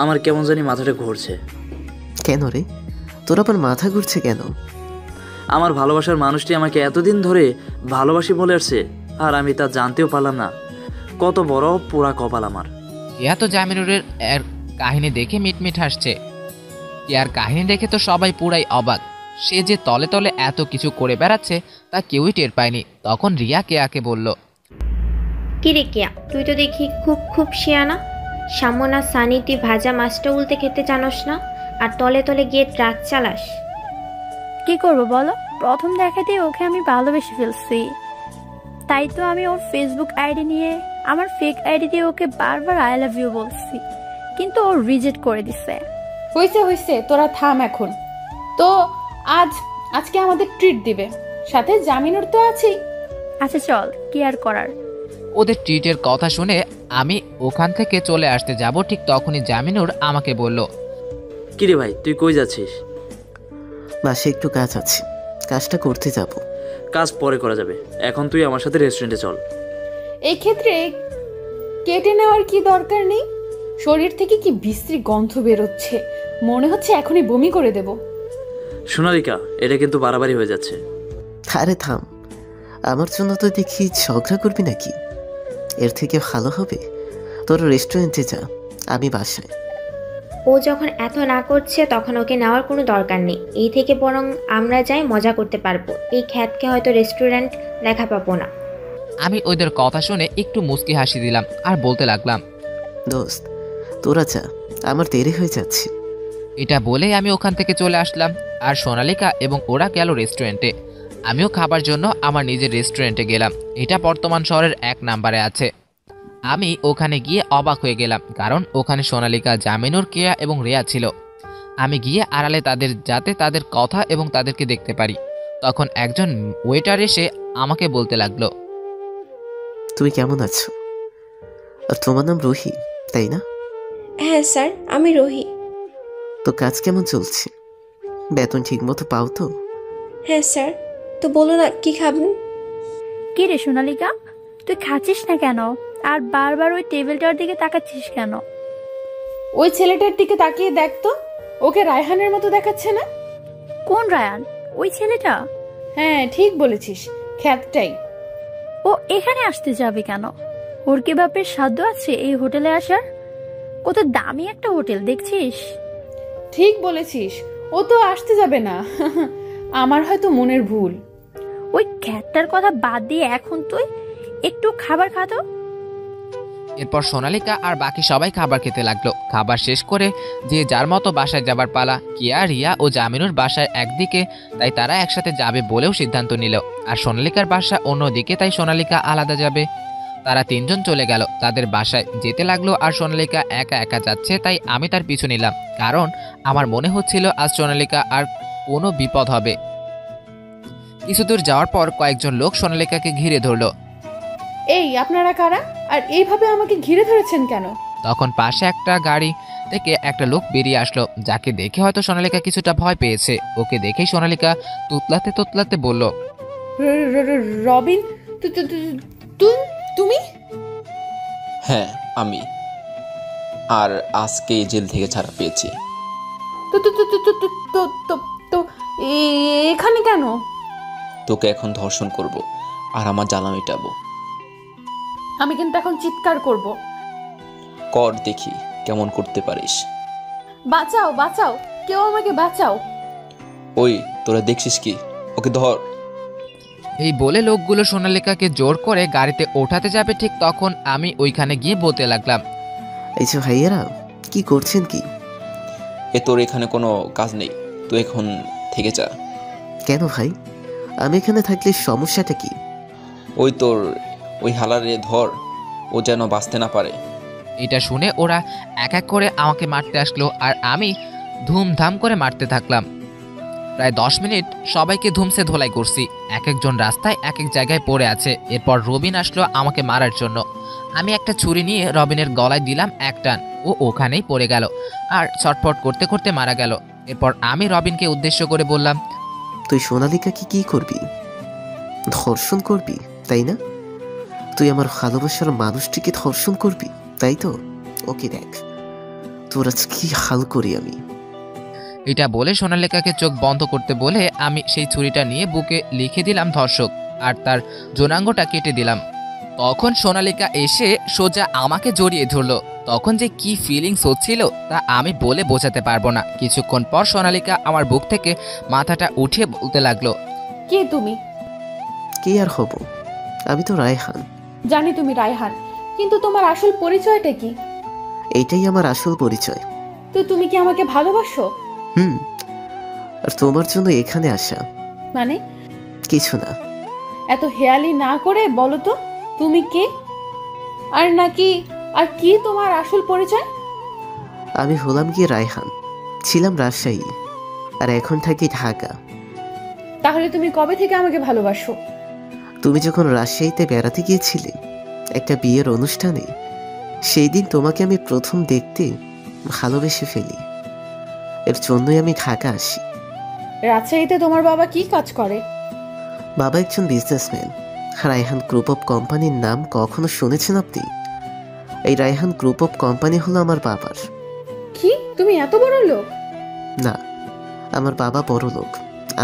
আমার কেমন জানি মাথাটা ঘুরছে। কেন রে, তোর আবার মাথা ঘুরছে কেন? আমার ভালোবাসার মানুষটি আমাকে এতদিন ধরে ভালোবাসি বলে আসছে, আর আমি তা জানতেও পারলাম না। কত বড় পোড়া কপাল আমার। কেয়া তো জামিনুরের এর কাহিনী দেখে মিটমিট হাসছে। কেয়ার কাহিনী দেখে তো সবাই পুরাই অবাক। সে যে তলে তলে এত কিছু করে বেড়াচ্ছে তা কেউই টের পায়নি। তখন রিয়া কেয়াকে বলল, কিরে কেয়া, তুই তো দেখি খুব খুব শিয়ানা। সামনা সানি, তুই ভাজা মাছটা উল্টে খেতে জানোস না, আর তলে তলে গিয়ে ট্রাক চালাস। কি করব বলো, প্রথম দেখাতেই ওকে আমি ভালোবেসে ফেলছি। তাই তো আমি ওর ফেসবুক আইডি নিয়ে আমার ফেক আইডি দিয়ে ওকে বারবার আই লাভ ইউ বলছি, কিন্তু ও রিজেক্ট করে দিছে। হইছে, তোরা থাম এখন। তো আজকে আমাদের ট্রিট দিবে, সাথে জামিনুর তো আছেই। আচ্ছা চল, কি আর করার। ওদের ট্রিটের কথা শুনে আমি ওখান থেকে চলে আসতে যাব, ঠিক তখনই জামিনুর আমাকে বলল, কিরে ভাই, তুই কই যাচ্ছিস? বাসে একটু কাজ আছে, কাজটা করতে যাব। কাজ পরে করা যাবে, এখন তুই আমার সাথে রেস্টুরেন্টে চল। এই ক্ষেত্রে কেটে নেওয়ার কি দরকার নেই? শরীর থেকে কি বিশ্রী গন্ধ বেরোচ্ছে, মনে হচ্ছে এখনই বমি করে দেব। সোনালিকা, এটা কিন্তু বাড়াবাড়ি হয়ে যাচ্ছে। আরে থাম, আমার জন্য তো দেখি ঝগড়া করবি নাকি? এর থেকে ভালো হবে তোর রেস্টুরেন্টে যা, আমি বাসায়। ও যখন এত না করছে তখন ওকে নেওয়ার কোনো দরকার নেই। এই থেকে বরং আমরা যাই, মজা করতে পারবো। এই খ্যাতকে হয়তো রেস্টুরেন্ট দেখা পাবো না। আমি ওদের কথা শুনে একটু মুচকি হাসি দিলাম আর বলতে লাগলাম, দোস্ত তোরা যা, আমার দেরি হয়ে যাচ্ছে। এটা বলেই আমি ওখান থেকে চলে আসলাম। আর সোনালিকা এবং ওরা গেল রেস্টুরেন্টে। আমিও খাবার জন্য আমার নিজের রেস্টুরেন্টে গেলাম। এটা বর্তমান শহরের 1 নম্বরে আছে। আমি ওখানে গিয়ে অবাক হয়ে গেলাম, কারণ ওখানে সোনালিকা, জামিনুর, কেয়া এবং রেয়া ছিল। আমি গিয়ে আড়ালে যাতে তাদের কথা এবং তাদেরকে দেখতে পারি। তখন একজন ওয়েটার এসে আমাকে বলতে লাগলো, তুমি কেমন আছো? আর তোমার নাম রুহি, তাই না? হ্যাঁ স্যার, আমি রোহি। তো কাজ কেমন চলছে? বেতন ঠিক মতো পাও তো? হ্যাঁ স্যার। তো বলো না, কি খাবেন? কি রে সোনালিকা, তুই খাচ্ছিস না কেন? আর বারবার ওই টেবিলটার দিকে তাকাচ্ছিস কেন? ওই ছেলেটার দিকে তাকিয়ে দেখ তো, ওকে রায়হানের মতো দেখাচ্ছে না? কোন রায়ান? ওই ছেলেটা? হ্যাঁ ঠিক বলেছিস, খ্যাতটাই। ও এখানে আসতে যাবে কেন? ওর কি বাপের সাধ্য আছে এই হোটেলে আসার? কত দামি একটা হোটেল দেখছিস। ঠিক বলেছিস, ও তো আসতে যাবে না। আমার হয়তো মনের ভুল। ওই খ্যাতটার কথা বাদ দিয়ে এখন তুই একটু খাবার খাতো। এরপর সোনালিকা আর বাকি সবাই খাবার খেতে লাগলো। খাবার শেষ করে যে যার মতো বাসায় যাবার পালা। কিয়া, রিয়া ও জামিনুর বাসায় একদিকে, তাই তারা একসাথে যাবে বলেও সিদ্ধান্ত নিল। আর সোনালিকার বাসা অন্যদিকে, তাই সোনালিকা আলাদা যাবে। তারা 3 জন চলে গেল তাদের বাসায় যেতে লাগলো। আর সোনালিকা একা একা যাচ্ছে, তাই আমি তার পিছু নিলাম, কারণ আমার মনে হচ্ছিল আজ সোনালিকা আর কোনো বিপদ হবে। কিছু দূর যাওয়ার পর কয়েকজন লোক সোনালিকাকে ঘিরে ধরলো। এই আপনারা কারা, আর এইভাবে আমাকে ঘিরে ধরেছেন কেন? তখন পাশে একটা গাড়ি থেকে একটা লোক বেরিয়ে আসলো, যাকে দেখে হয়তো সোনালিকা কিছুটা ভয় পেয়েছে। ওকে দেখেই সোনালিকা তুতলাতে তুতলাতে বলল, রবিন, তুমি? হ্যাঁ আমি, আর আজকে জেল থেকে ছাড়া পেয়েছি। তো এখানে কেন? তোকে এখন ধর্ষণ করব আর আমার জ্বালা মেটাবো। আমি কিন্তু এখন চিৎকার করব। কর দেখি কেমন করতে পারিস। বাঁচাও বাঁচাও, কেউ আমাকে বাঁচাও। ওই তোরা দেখছিস কি, ওকে ধর। এই বলে লোকগুলো সোনালিকাকে জোর করে গাড়িতে ওঠাতে যাবে, ঠিক তখন আমি ওইখানে গিয়ে বলতে লাগলাম, এই যে ভাইয়েরা, কি করছেন কি? এ তোর এখানে কোনো কাজ নেই, তুই এখন থেকে যা। কেন ভাই, আমি এখানে থাকলে সমস্যাটা কি? ওই তোর ওই হালারে ধর, ও যেন বাঁচতে না পারে। এটা শুনে ওরা এক এক করে আমাকে মারতে আসলো, আর আমি ধুমধাম করে মারতে থাকলাম। প্রায় 10 মিনিট সবাইকে ধুমসে ধোলাই করছি। এক একজন রাস্তায় এক এক জায়গায় পড়ে আছে। এরপর রবিন আসলো আমাকে মারার জন্য। আমি একটা ছুরি নিয়ে রবিনের গলায় দিলাম এক টান, ও ওখানেই পড়ে গেল আর ছটফট করতে করতে মারা গেল। এরপর আমি রবিনকে উদ্দেশ্য করে বললাম, তুই সোনালিকাকে কি করবি? ধর্ষণ করবি, তাই না? তুই আমার ভালোবাসার মানুষটিকে ধর্ষণ করবি, তাই তো? ওকে দেখ তোর আজ কি হাল করি আমি। এটা বলে সোনালিকাকে চোখ বন্ধ করতে বলে আমি সেই ছুরিটা নিয়ে বুকে লিখে দিলাম ধর্ষক, আর তার যৌনাঙ্গটা কেটে দিলাম। তখন সোনালিকা এসে সোজা আমাকে জড়িয়ে ধরলো। তখন যে কি ফিলিংস হচ্ছিল তা আমি বলে বোঝাতে পারবো না। কিছুক্ষণ পর সোনালিকা আমার বুক থেকে মাথাটা উঠিয়ে বলতে লাগলো, কে তুমি? কে আর হব, আমি তো রায়হান। জানি তুমি রায়হান, কিন্তু তোমার আসল পরিচয়টা কি? এইটাই আমার আসল পরিচয়। তো তুমি কি আমাকে ভালোবাসো? আর তোমার জন্য এখানে আসা। মানে? কিছু না। এত হেয়ালি না করে বলো তো তুমি কে, আর কি তোমার আসল পরিচয়? আমি হলাম গিয়ে রায়হান, ছিলাম রাজশাহী, আর এখন থাকি ঢাকা। তাহলে তুমি কবে থেকে আমাকে ভালোবাসো? তুমি যখন রাজশাহীতে বেড়াতে গিয়েছিলে একটা বিয়ের অনুষ্ঠানে, সেই দিন তোমাকে আমি প্রথম দেখতে ভালোবেসে ফেলি। এর জন্যই আমি ঢাকা আসি। রাজশাহীতে তোমার বাবা কি কাজ করে? বাবা একজন বিজনেসম্যান। রায়হান গ্রুপ অফ কোম্পানির নাম কখনো শুনেছেন আপনি? এই রায়হান গ্রুপ অফ কোম্পানি হলো আমার বাবার। কি তুমি এত বড় লোক? না, আমার বাবা বড় লোক,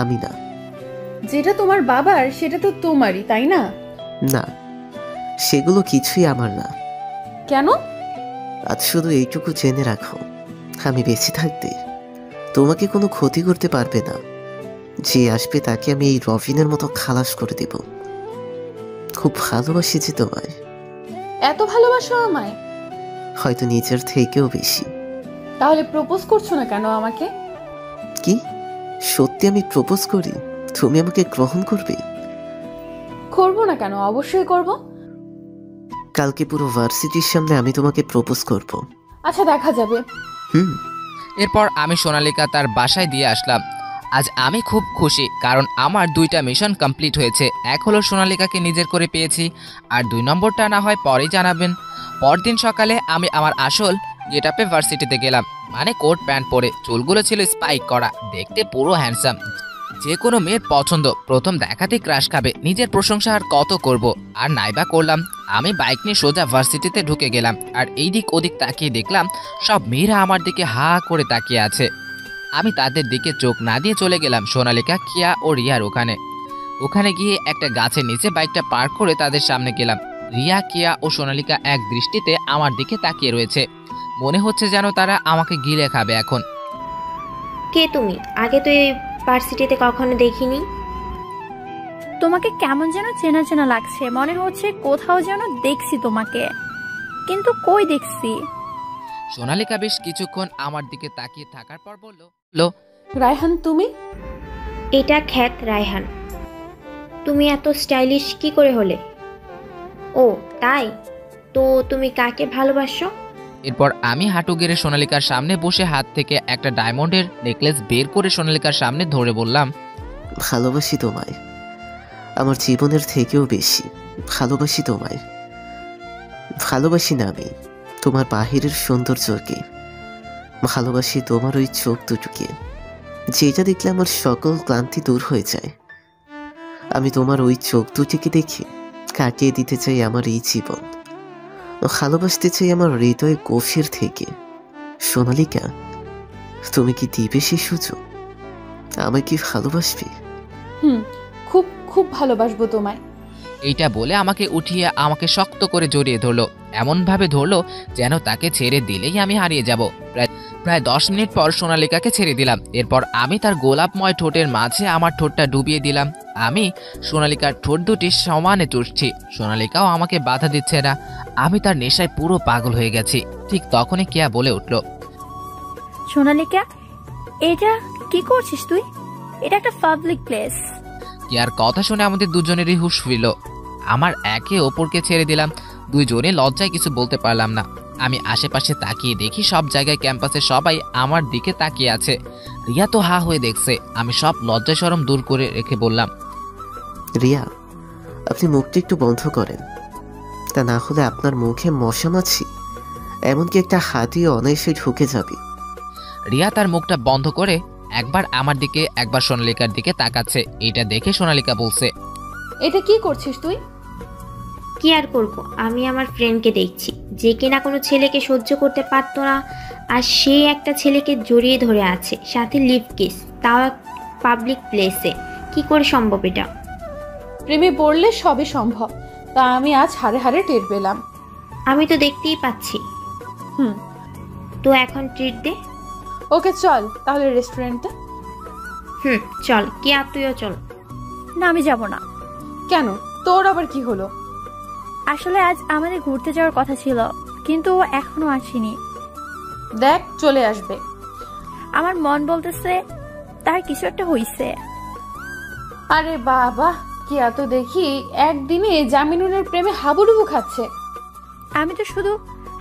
আমি না। যেটা তোমার বাবার সেটা তো তোমারই, তাই না? না, সেগুলো কিছুই আমার না। কেন? আজ শুধু এইটুকু জেনে রাখো, আমি বেঁচে থাকতে তোমাকে কোনো ক্ষতি করতে পারবে না। যে আসবে তাকে আমি এই রবিনের মতো খালাস করে দেব। খুব ভালোবাসি যে তোমায়। এত ভালোবাসো আমায়? হয়তো নিজের থেকেও বেশি। তাহলে প্রপোজ করছো না কেন আমাকে? কি সত্যি আমি প্রপোজ করি, তুমি আমাকে গ্রহণ করবে? করবো না কেন, অবশ্যই করব। কালকে পুরো ভার্সিটির সামনে আমি তোমাকে প্রপোজ করব। আচ্ছা, দেখা যাবে। এরপর আমি সোনালিকা তার বাসায় দিয়ে আসলাম। আজ আমি খুব খুশি, কারণ আমার 2টা মিশন কমপ্লিট হয়েছে। এক হলো সোনালিকাকে নিজের করে পেয়েছি, আর 2 নম্বরটা না হয় পরেই জানাবেন। পরদিন সকালে আমি আমার আসল গেটআপে ভার্সিটিতে গেলাম, মানে কোট প্যান্ট পরে, চুলগুলো ছিল স্পাইক করা, দেখতে পুরো হ্যান্ডসাম, যে কোনো মেয়ের পছন্দ। প্রথম দেখাতেই ক্রাশ খাবে, নিজের প্রশংসা আর কত করব। আর নাইবা করলাম। আমি বাইক নিয়ে সোজা ভার্সিটিতে ঢুকে গেলাম, আর এই দিক ওদিক তাকিয়ে দেখলাম সব মেয়েরা আমার দিকে হা করে তাকিয়ে আছে। আমি তাদের দিকে চোখ না দিয়ে চলে গেলাম সোনালিকা, কিয়া ও রিয়ার ওখানে গিয়ে একটা গাছের নিচে বাইকটা পার্ক করে তাদের সামনে গেলাম। রিয়া, কিয়া ও সোনালিকা এক দৃষ্টিতে আমার দিকে তাকিয়ে রয়েছে, মনে হচ্ছে যেন তারা আমাকে গিলে খাবে এখন। কে তুমি? আগে তো এই ভার্সিটিতে কখনো দেখিনি। তোমাকে কেমন যেন চেনা চেনা লাগছে, মনে হচ্ছে কোথাও যেন দেখছি তোমাকে, কিন্তু কই দেখছি? সোনালিকা বেশ কিছুক্ষণ আমার দিকে তাকিয়ে থাকার পর বলল, রায়হান তুমি? এটা খ্যাত রায়হান। তুমি এত স্টাইলিশ কি করে হলে? ও তাই, তো তুমি কাকে ভালোবাসো? এরপর আমি হাঁটু গেড়ে সোনালিকার সামনে বসে হাত থেকে একটা ডায়মন্ডের নেকলেস বের করে সোনালিকার সামনে ধরে বললাম, ভালোবাসি তোমায়, আমার জীবনের থেকেও বেশি ভালোবাসি তোমায়। ভালোবাসি না আমি তোমার বাহিরের সৌন্দর্যকে, ভালোবাসি তোমার ওই চোখ দুটোকে, যেটা দেখলে আমার সকল ক্লান্তি দূর হয়ে যায়। আমি তোমার ওই চোখ দুটিকে দেখে কাটিয়ে দিতে চাই আমার এই জীবন, ভালোবাসতে চাই আমার হৃদয় গভীর থেকে। সোনালিকা, তুমি কি দিবে সেই সুযোগ? আমায় কি ভালোবাসবে? খুব খুব ভালোবাসবো তোমায়। এইটা বলে আমাকে উঠিয়ে আমাকে শক্ত করে জড়িয়ে ধরলো, এমনভাবে ধরলো যেন তাকে ছেড়ে দিলেই আমি হারিয়ে যাব। প্রায় 10 মিনিট পর সোনালিকাকে ছেড়ে দিলাম। এরপর আমি তার গোলাপময় ঠোঁটের মাঝে আমার ঠোঁটটা ডুবিয়ে দিলাম। আমি সোনালিকার ঠোঁট দুটি সমানে চুষছি, সোনালিকাও আমাকে বাধা দিচ্ছে না। আমি তার নেশায় পুরো পাগল হয়ে গেছি। ঠিক তখনই কিয়া বলে উঠল, সোনালিকা, এটা কি করছিস তুই? এটা একটা পাবলিক প্লেস। কিয়ার কথা শুনে আমাদের দুজনেরই হুঁশ ফিরল। আমার একে অপরকে ছেড়ে দিলাম, দুইজনে লজ্জায় কিছু বলতে পারলাম না। আমি আশেপাশে তাকিয়ে দেখি সব জায়গায় ক্যাম্পাসে সবাই আমার দিকে তাকিয়ে আছে। রিয়া তো হা হয়ে দেখছে। আমি সব লজ্জা শরম দূর করে রেখে বললাম, রিয়া, আপনি মুখটা একটু বন্ধ করেন, তা না হলে আপনার মুখে মশা মাছি, এমনকি একটা হাতিও অনায়াসে ঢুকে যাবে। রিয়া তার মুখটা বন্ধ করে একবার আমার দিকে একবার সোনালিকার দিকে তাকাচ্ছে। এটা দেখে সোনালিকা বলছে, এটা কি করছিস তুই? কি আর করব, আমি আমার ফ্রেন্ডকে দেখছি যে কিনা কোনো ছেলেকে সহ্য করতে পারতো না, আর সে একটা ছেলেকে জড়িয়ে ধরে আছে, সাথে লিপ কিস, তাও পাবলিক প্লেসে। কি করে সম্ভব এটা? প্রেমে পড়লে সবই সম্ভব, তা আমি আজ হাড়ে হাড়ে টের পেলাম। আমি তো দেখতেই পাচ্ছি। হুম, তো এখন ট্রিট দে। ওকে চল তাহলে রেস্টুরেন্টে। চল, কি আর তুইও চল। না, আমি যাব না। কেন, তোর আবার কি হলো? আসলে আজ আমাদের ঘুরতে যাওয়ার কথা ছিল, কিন্তু ও এখনো আসেনি। দেখ, চলে আসবে। আমার মন বলতেছে তার কিছু একটা হইছে। আরে বাবা, কি এত দেখি একদিনে জামিনুনের প্রেমে হাবুডুবু খাচ্ছে। আমি তো শুধু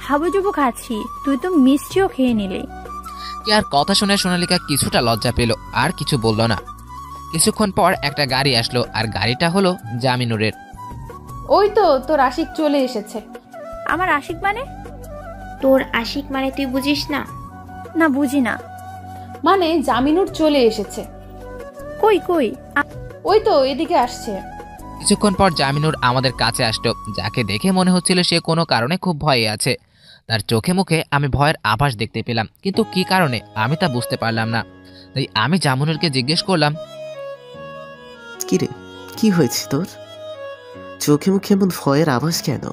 হাবুজুবু খাচ্ছি, তুই তো মিষ্টিও খেয়ে নিলি। কি আর কথা শুনে সোনালিকা কিছুটা লজ্জা পেল, আর কিছু বলল না। কিছুক্ষণ পর একটা গাড়ি আসলো, আর গাড়িটা হলো জামিনুরের। ওই তো তোর আশিক চলে এসেছে। আমার আশিক মানে? তোর আশিক মানে তুই বুঝিস না? না, বুঝি না। মানে জামিনুর চলে এসেছে। কই কই? ওই তো এদিকে আসছে। কিছুক্ষণ পর জামিনুর আমাদের কাছে আসলো, যাকে দেখে মনে হচ্ছিল সে কোনো কারণে খুব ভয়ে আছে। তার চোখে মুখে আমি ভয়ের আভাস দেখতে পেলাম, কিন্তু কি কারণে আমি তা বুঝতে পারলাম না। তাই আমি জামিনুরকে জিজ্ঞেস করলাম, কিরে, কি হয়েছে তোর? চোখে মুখে এমন ভয়ের আভাস কেন?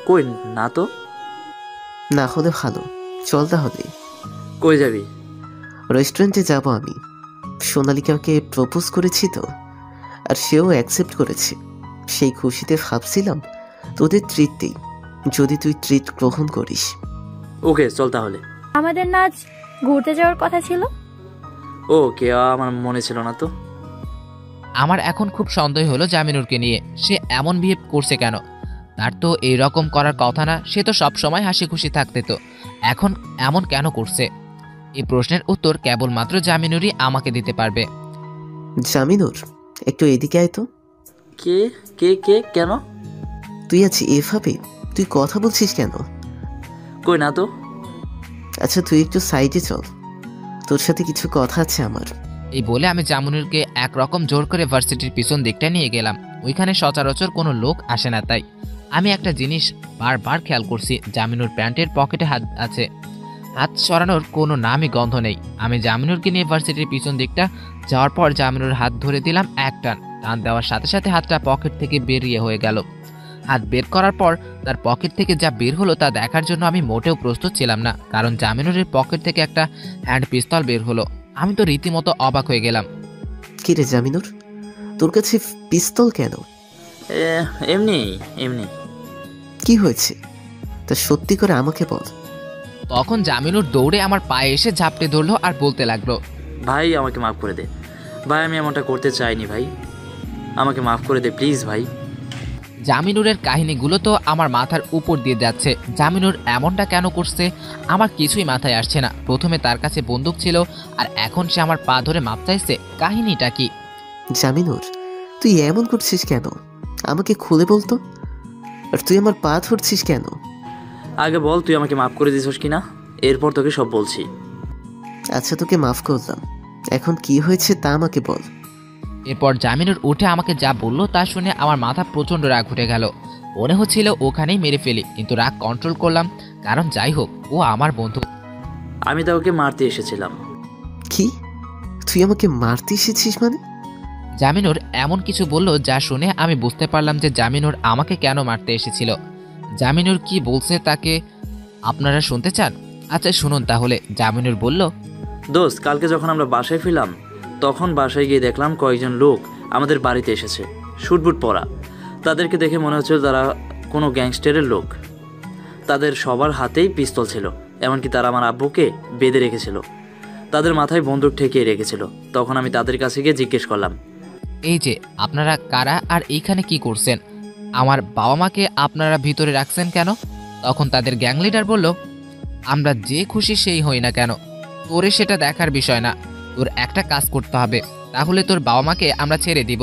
কই না তো। না হলে ভালো, চল তাহলে। কই যাবি? রেস্টুরেন্টে যাব আমি। সোনালিকাকে প্রপোজ করেছি তো, আর সেও অ্যাকসেপ্ট করেছে। সেই খুশিতে ভাবছিলাম তোদের ট্রিট দিই, যদি তুই ট্রিট গ্রহণ করিস। ওকে চল তাহলে। আমাদের নাচ ঘুরতে যাওয়ার কথা ছিল। ও কে, আমার মনে ছিল না তো। আমার এখন খুব সন্দেহ হলো জামিনুরকে নিয়ে। সে এমন বিহেভ করছে কেন? তার তো এই রকম করার কথা না, সে তো সব সময় হাসি খুশি থাকতে, তো এখন এমন কেন করছে? এই প্রশ্নের উত্তর কেবলমাত্র জামিনুরই আমাকে দিতে পারবে। জামিনুর, একটু এদিকে আয় তো। কে কে কে কেন? তুই আজ এভাবে তুই কথা বলছিস কেন? কই না তো। আচ্ছা তুই একটু সাইডে চল, তোর সাথে কিছু কথা আছে আমার। এই বলে আমি জামিনুরকে একরকম জোর করে ভার্সিটির পিছন দিকটা নিয়ে গেলাম। ওইখানে সচরাচর কোনো লোক আসে না, তাই আমি একটা জিনিস বারবার খেয়াল করছি, জামিনুর প্যান্টের পকেটে হাত আছে। হাত সরানোর কোনো নামই গন্ধ নেই। আমি জামিনুরকে নিয়ে ভার্সিটির পিছন দিকটা যাওয়ার পর জামিনুর হাত ধরে দিলাম এক টান। টান দেওয়ার সাথে সাথে হাতটা পকেট থেকে বেরিয়ে হয়ে গেল। হাত বের করার পর তার পকেট থেকে যা বের হলো তা দেখার জন্য আমি মোটেও প্রস্তুত ছিলাম না, কারণ জামিনুরের পকেট থেকে একটা হ্যান্ড পিস্তল বের হলো। আমি তো রীতিমতো অবাক হয়ে গেলাম। কি রে জামিনুর, তোর কাছে পিস্তল কেন? এমনি এমনি। কি হয়েছে তা সত্যি করে আমাকে বল। তখন জামিনুর দৌড়ে আমার পায়ে এসে ঝাপটে ধরলো আর বলতে লাগলো, ভাই আমাকে মাফ করে দে ভাই, আমি এমনটা করতে চাইনি ভাই, আমাকে মাফ করে দে প্লিজ ভাই। জামিনুরের কাহিনীগুলো তো আমার মাথার উপর দিয়ে যাচ্ছে। জামিনুর এমনটা কেন করছে আমার কিছুই মাথায় আসছে না। প্রথমে তার কাছে বন্দুক ছিল, আর এখন সে আমার পা ধরে মাপ চাইছে। কাহিনীটা কি? জামিনুর, তুই এমন করছিস কেন? আমাকে খুলে বলতো। আর তুই আমার পা ধরছিস কেন? আগে বল তুই আমাকে মাফ করে দিছিস কিনা, এরপর তোকে সব বলছি। আচ্ছা তোকে মাফ করলাম, এখন কি হয়েছে তা আমাকে বল। এরপর জামিনুর উঠে আমাকে যা বললো তা শুনে আমার মাথা প্রচণ্ড রাগ উঠে গেল। মনে হচ্ছিল ওখানেই মেরে ফেলি, কিন্তু রাগ কন্ট্রোল করলাম, কারণ যাই হোক ও আমার বন্ধু। আমি তো ওকে মারতে এসেছিলাম। কি? তুই আমাকে মারতে এসেছিস মানে? জামিনুর এমন কিছু বলল যা শুনে আমি বুঝতে পারলাম যে জামিনুর আমাকে কেন মারতে এসেছিল। জামিনুর কি বলছে তাকে আপনারা শুনতে চান? আচ্ছা শুনুন তাহলে। জামিনুর বলল, দোস্ত, কালকে যখন আমরা বাসায় ফিরলাম তখন বাসায় গিয়ে দেখলাম কয়েকজন লোক আমাদের বাড়িতে এসেছে, শুটবুট পরা। তাদেরকে দেখে মনে হচ্ছিল তারা কোনো গ্যাংস্টারের লোক। তাদের সবার হাতেই পিস্তল ছিল, এমনকি তারা আমার আব্বুকে বেঁধে রেখেছিল, তাদের মাথায় বন্দুক ঠেকিয়ে রেখেছিল। তখন আমি তাদের কাছে গিয়ে জিজ্ঞেস করলাম, এই যে আপনারা কারা আর এইখানে কি করছেন? আমার বাবা মাকে আপনারা ভিতরে রাখছেন কেন? তখন তাদের গ্যাং লিডার বলল, আমরা যে খুশি সেই হই না কেন, তোরে সেটা দেখার বিষয় না। তোর একটা কাজ করতে হবে, তাহলে তোর বাবা মাকে আমরা ছেড়ে দিব।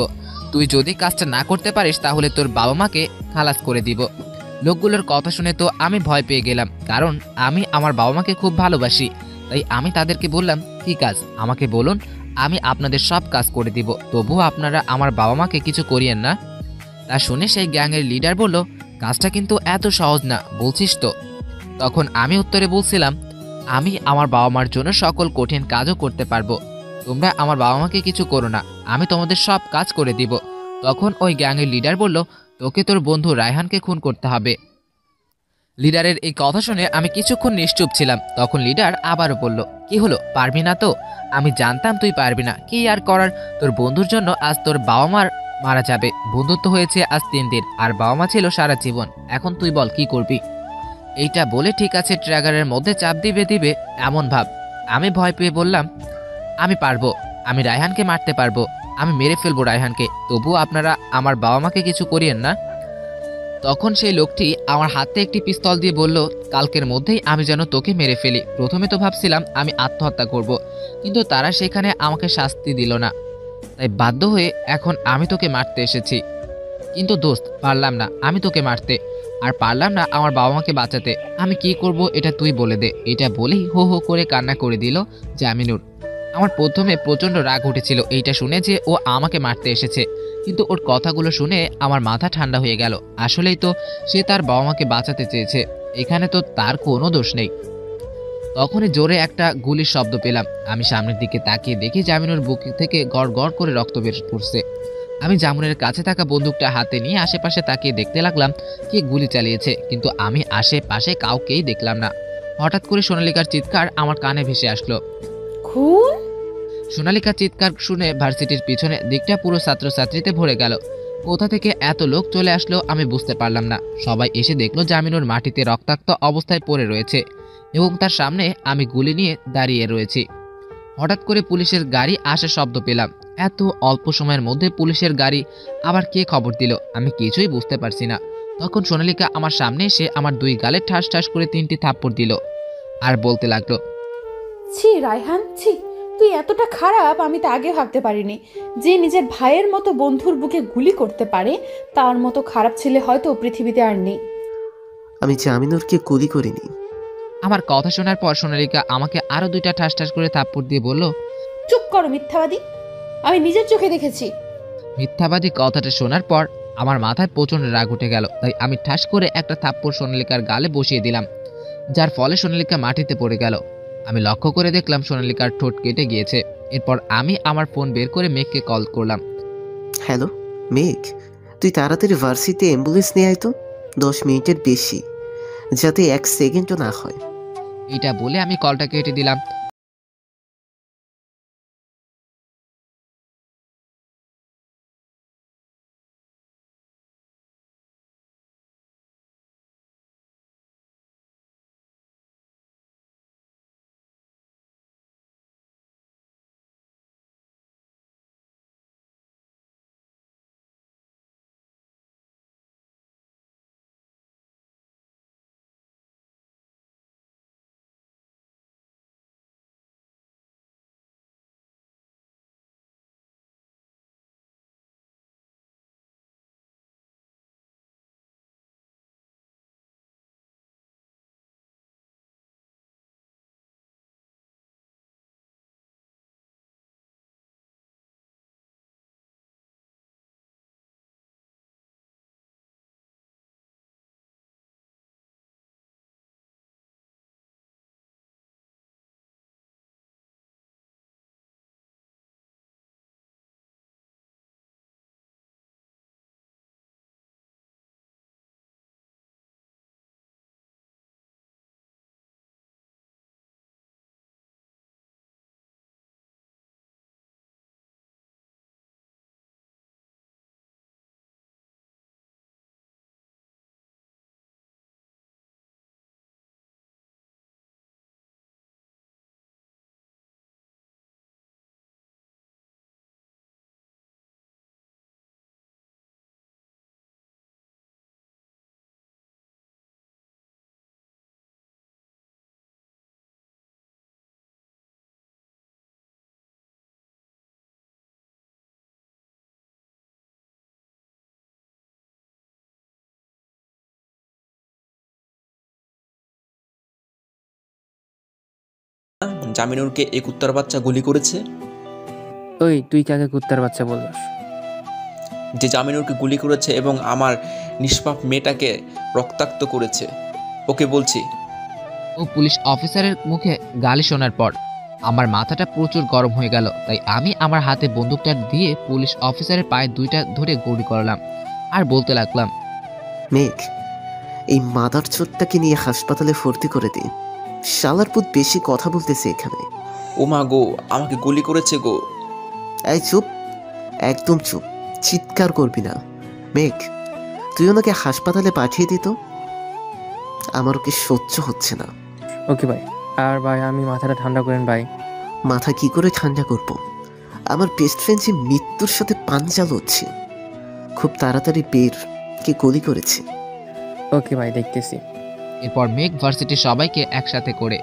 তুই যদি কাজটা না করতে পারিস তাহলে তোর বাবা মাকে খালাস করে দিব। লোকগুলোর কথা শুনে তো আমি ভয় পেয়ে গেলাম, কারণ আমি আমার বাবা মাকে খুব ভালোবাসি। তাই আমি তাদেরকে বললাম, কি কাজ আমাকে বলুন, আমি আপনাদের সব কাজ করে দিব, তবুও আপনারা আমার বাবা মাকে কিছু করিয়েন না। তা শুনে সেই গ্যাংয়ের লিডার বলল, কাজটা কিন্তু এত সহজ না, বলছিস তো? তখন আমি উত্তরে বলছিলাম, আমি আমার বাবা মার জন্য সকল কঠিন কাজও করতে পারবো, তোমরা আমার বাবা মাকে কিছু করো না, আমি তোমাদের সব কাজ করে দিব। তখন ওই গ্যাংয়ের লিডার বলল, তোকে তোর বন্ধু রায়হানকে খুন করতে হবে। লিডারের এই কথা শুনে আমি কিছুক্ষণ নিশ্চুপ ছিলাম। তখন লিডার আবারও বলল, কি হলো, পারবি না তো? আমি জানতাম তুই পারবি না, কি আর করার, তোর বন্ধুর জন্য আজ তোর বাবা মার মারা যাবে। বন্ধুত্ব হয়েছে আজ 3 দিন, আর বাবা মা ছিল সারা জীবন। এখন তুই বল কি করবি? এইটা বলে ঠিক আছে ট্র্যাগারের মধ্যে চাপ দিবে দিবে এমন ভাব। আমি ভয় পেয়ে বললাম, আমি পারবো, আমি রায়হানকে মারতে পারবো, আমি মেরে ফেলবো রায়হানকে, তবুও আপনারা আমার বাবা মাকে কিছু করিয়েন না। তখন সেই লোকটি আমার হাতে একটি পিস্তল দিয়ে বলল, কালকের মধ্যেই আমি যেন তোকে মেরে ফেলি। প্রথমে তো ভাবছিলাম আমি আত্মহত্যা করব, কিন্তু তারা সেখানে আমাকে শাস্তি দিল না, তাই বাধ্য হয়ে এখন আমি তোকে মারতে এসেছি। কিন্তু দোস্ত, পারলাম না আমি তোকে মারতে, আর পারলাম না আমার বাবা মাকে বাঁচাতে। আমি কি করব এটা তুই বলে দে। এটা বলেই হো হো করে কান্না করে দিল জামিনুর। আমার প্রথমে প্রচণ্ড রাগ উঠেছিল এইটা শুনে যে ও আমাকে মারতে এসেছে, কিন্তু ওর কথাগুলো শুনে আমার মাথা ঠান্ডা হয়ে গেল। আসলেই তো সে তার বাবা মাকে বাঁচাতে চেয়েছে, এখানে তো তার কোনো দোষ নেই। তখনই জোরে একটা গুলির শব্দ পেলাম। আমি সামনের দিকে তাকিয়ে দেখি জামিনুর বুক থেকে গড় গড় করে রক্ত বের পড়ছে। আমি জামিনের কাছে থাকা বন্দুকটা হাতে নিয়ে আশেপাশে তাকিয়ে দেখতে লাগলাম কে গুলি চালিয়েছে, কিন্তু আমি আশেপাশে কাউকেই দেখলাম না। হঠাৎ করে সোনালিকার চিৎকার আমার কানে ভেসে আসলো। খুন? সোনালিকার চিৎকার শুনে ভার্সিটির পিছনে দিকটা পুরো ছাত্রছাত্রীতে ভরে গেল। কোথা থেকে এত লোক চলে আসলো আমি বুঝতে পারলাম না। সবাই এসে দেখলো জামিনুর মাটিতে রক্তাক্ত অবস্থায় পড়ে রয়েছে এবং তার সামনে আমি গুলি নিয়ে দাঁড়িয়ে রয়েছি। হঠাৎ করে পুলিশের গাড়ি আসার শব্দ পেলাম। এত অল্প সময়ের মধ্যে পুলিশের গাড়ি আবার কে খবর দিল আমি কিছুই বুঝতে পারছি না। তখন সোনালিকা আমার সামনে এসে আমার 2 গালে ঠাস ঠাস করে 3টি থাপ্পড় দিল আর বলতে লাগলো, ছি রায়হান, ছি, তুই এতটা খারাপ আমি তো আগে ভাবতে পারিনি। যে নিজের ভাইয়ের মতো বন্ধুর বুকে গুলি করতে পারে, তার মতো খারাপ ছেলে হয়তো পৃথিবীতে আর নেই। আমি জামিনুরকে গুলি করিনি। আমার কথা শোনার পর সোনালিকা আমাকে আরো 2টা ঠাস ঠাস করে থাপ্পড় দিয়ে বলল, চুপ করো মিথ্যাবাদী, আমি নিজের চোখে দেখেছি। মিথ্যাবাদী কথাটা শোনার পর আমার মাথায় প্রচন্ড রাগ উঠে গেল, তাই আমি ঠাস করে একটা থাপ্পড় সোনালিকার গালে বসিয়ে দিলাম, যার ফলে সোনালিকা মাটিতে পড়ে গেল। আমি লক্ষ্য করে দেখলাম সোনালিকার ঠোঁট কেটে গিয়েছে। এরপর আমি আমার ফোন বের করে মেঘকে কল করলাম। হ্যালো মেঘ, তুই তাড়াতাড়ি ভার্সিটিতে অ্যাম্বুলেন্স নিয়ে আয় তো, 10 মিনিটের বেশি, যাতে 1 সেকেন্ডও না হয়। এটা বলে আমি কলটা কেটে দিলাম। জামিনুরকে এই কুত্তার বাচ্চা গুলি করেছে? ওই তুই কাকে কুত্তার বাচ্চা বলছিস? যে জামিনুরকে গুলি করেছে এবং আমার নিষ্পাপ মেয়েটাকে রক্তাক্ত করেছে, ওকে বলছি। ও পুলিশ অফিসারের মুখে গালি শোনার পর আমার মাথাটা প্রচুর গরম হয়ে গেল, তাই আমি আমার হাতে বন্দুকটা দিয়ে পুলিশ অফিসারের পায়ে দুইটা ধরে গুলি করলাম আর বলতে লাগলাম, মেঘ, এই মাদার চোরটাকে নিয়ে হাসপাতালে ভর্তি করে দিন। শালার পুত বেশি কথা বলতেছে এখানে। ও মা গো, আমাকে গুলি করেছে গো। এই চুপ, একদম চুপ, চিৎকার করবি না। মেঘ, তুই ওনাকে হাসপাতালে পাঠিয়ে দিত। আমার ওকে সহ্য হচ্ছে না। ওকে ভাই। আর ভাই আমি মাথাটা ঠান্ডা করেন ভাই। মাথা কি করে ঠান্ডা করব? আমার বেস্ট ফ্রেন্ড যে মৃত্যুর সাথে পাঞ্জা লড়ছে। খুব তাড়াতাড়ি বের কে গুলি করেছে। ওকে ভাই, দেখতেছি। এরপর মেঘ ভার্সিটির সবাইকে একসাথে করে।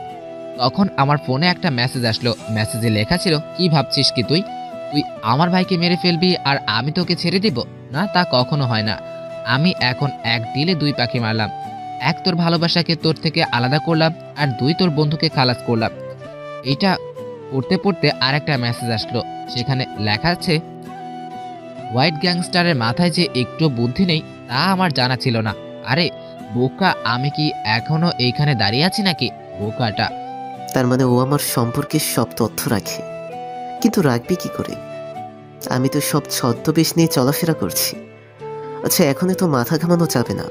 তখন আমার ফোনে একটা মেসেজ আসলো। মেসেজে লেখা ছিল, কি ভাবছিস কি তুই তুই আমার ভাইকে মেরে ফেলবি আর আমি তোকে ছেড়ে দিব? না, তা কখনো হয় না। আমি এখন এক ডিলে দুই পাখি মারলাম। এক, তোর ভালোবাসাকে তোর থেকে আলাদা করলাম, আর দুই, তোর বন্ধুকে খালাস করলাম। এইটা পড়তে পড়তে আর একটা মেসেজ আসলো। সেখানে লেখা আছে, হোয়াইট গ্যাংস্টারের মাথায় যে একটু বুদ্ধি নেই তা আমার জানা ছিল না। আরে বোকা, আমি কি এখনো এইখানে দাঁড়িয়ে আছি নাকি? বোকাটা। তার মানে ও আমার সম্পর্কে সব তথ্য রাখে, কিন্তু রাখবে কি করে? আমি তো সব ছদ্মবেশ নিয়ে চলাফেরা করছি। আচ্ছা, এখনই তো মাথা ঘামানো যাবে না।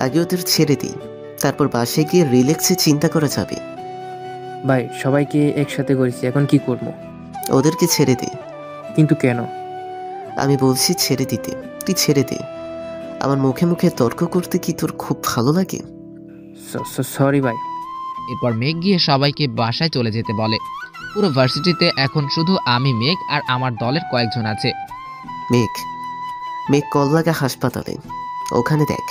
আগে ওদের ছেড়ে দিই, তারপর বাসায় গিয়ে রিল্যাক্সে চিন্তা করা যাবে। ভাই সবাইকে একসাথে করেছি, এখন কি করব? ওদেরকে ছেড়ে দে। কিন্তু কেন? আমি বলছি ছেড়ে দিতে, তুই ছেড়ে দে। আমার মুখে মুখে তর্ক করতে কি তোর খুব ভালো লাগে? সরি ভাই। এরপর মেঘ গিয়ে সবাইকে বাসায় চলে যেতে বলে। পুরো ভার্সিটিতে এখন শুধু আমি, মেঘ আর আমার দলের কয়েকজন আছে। মেঘ, কল লাগা হাসপাতালে, ওখানে দেখ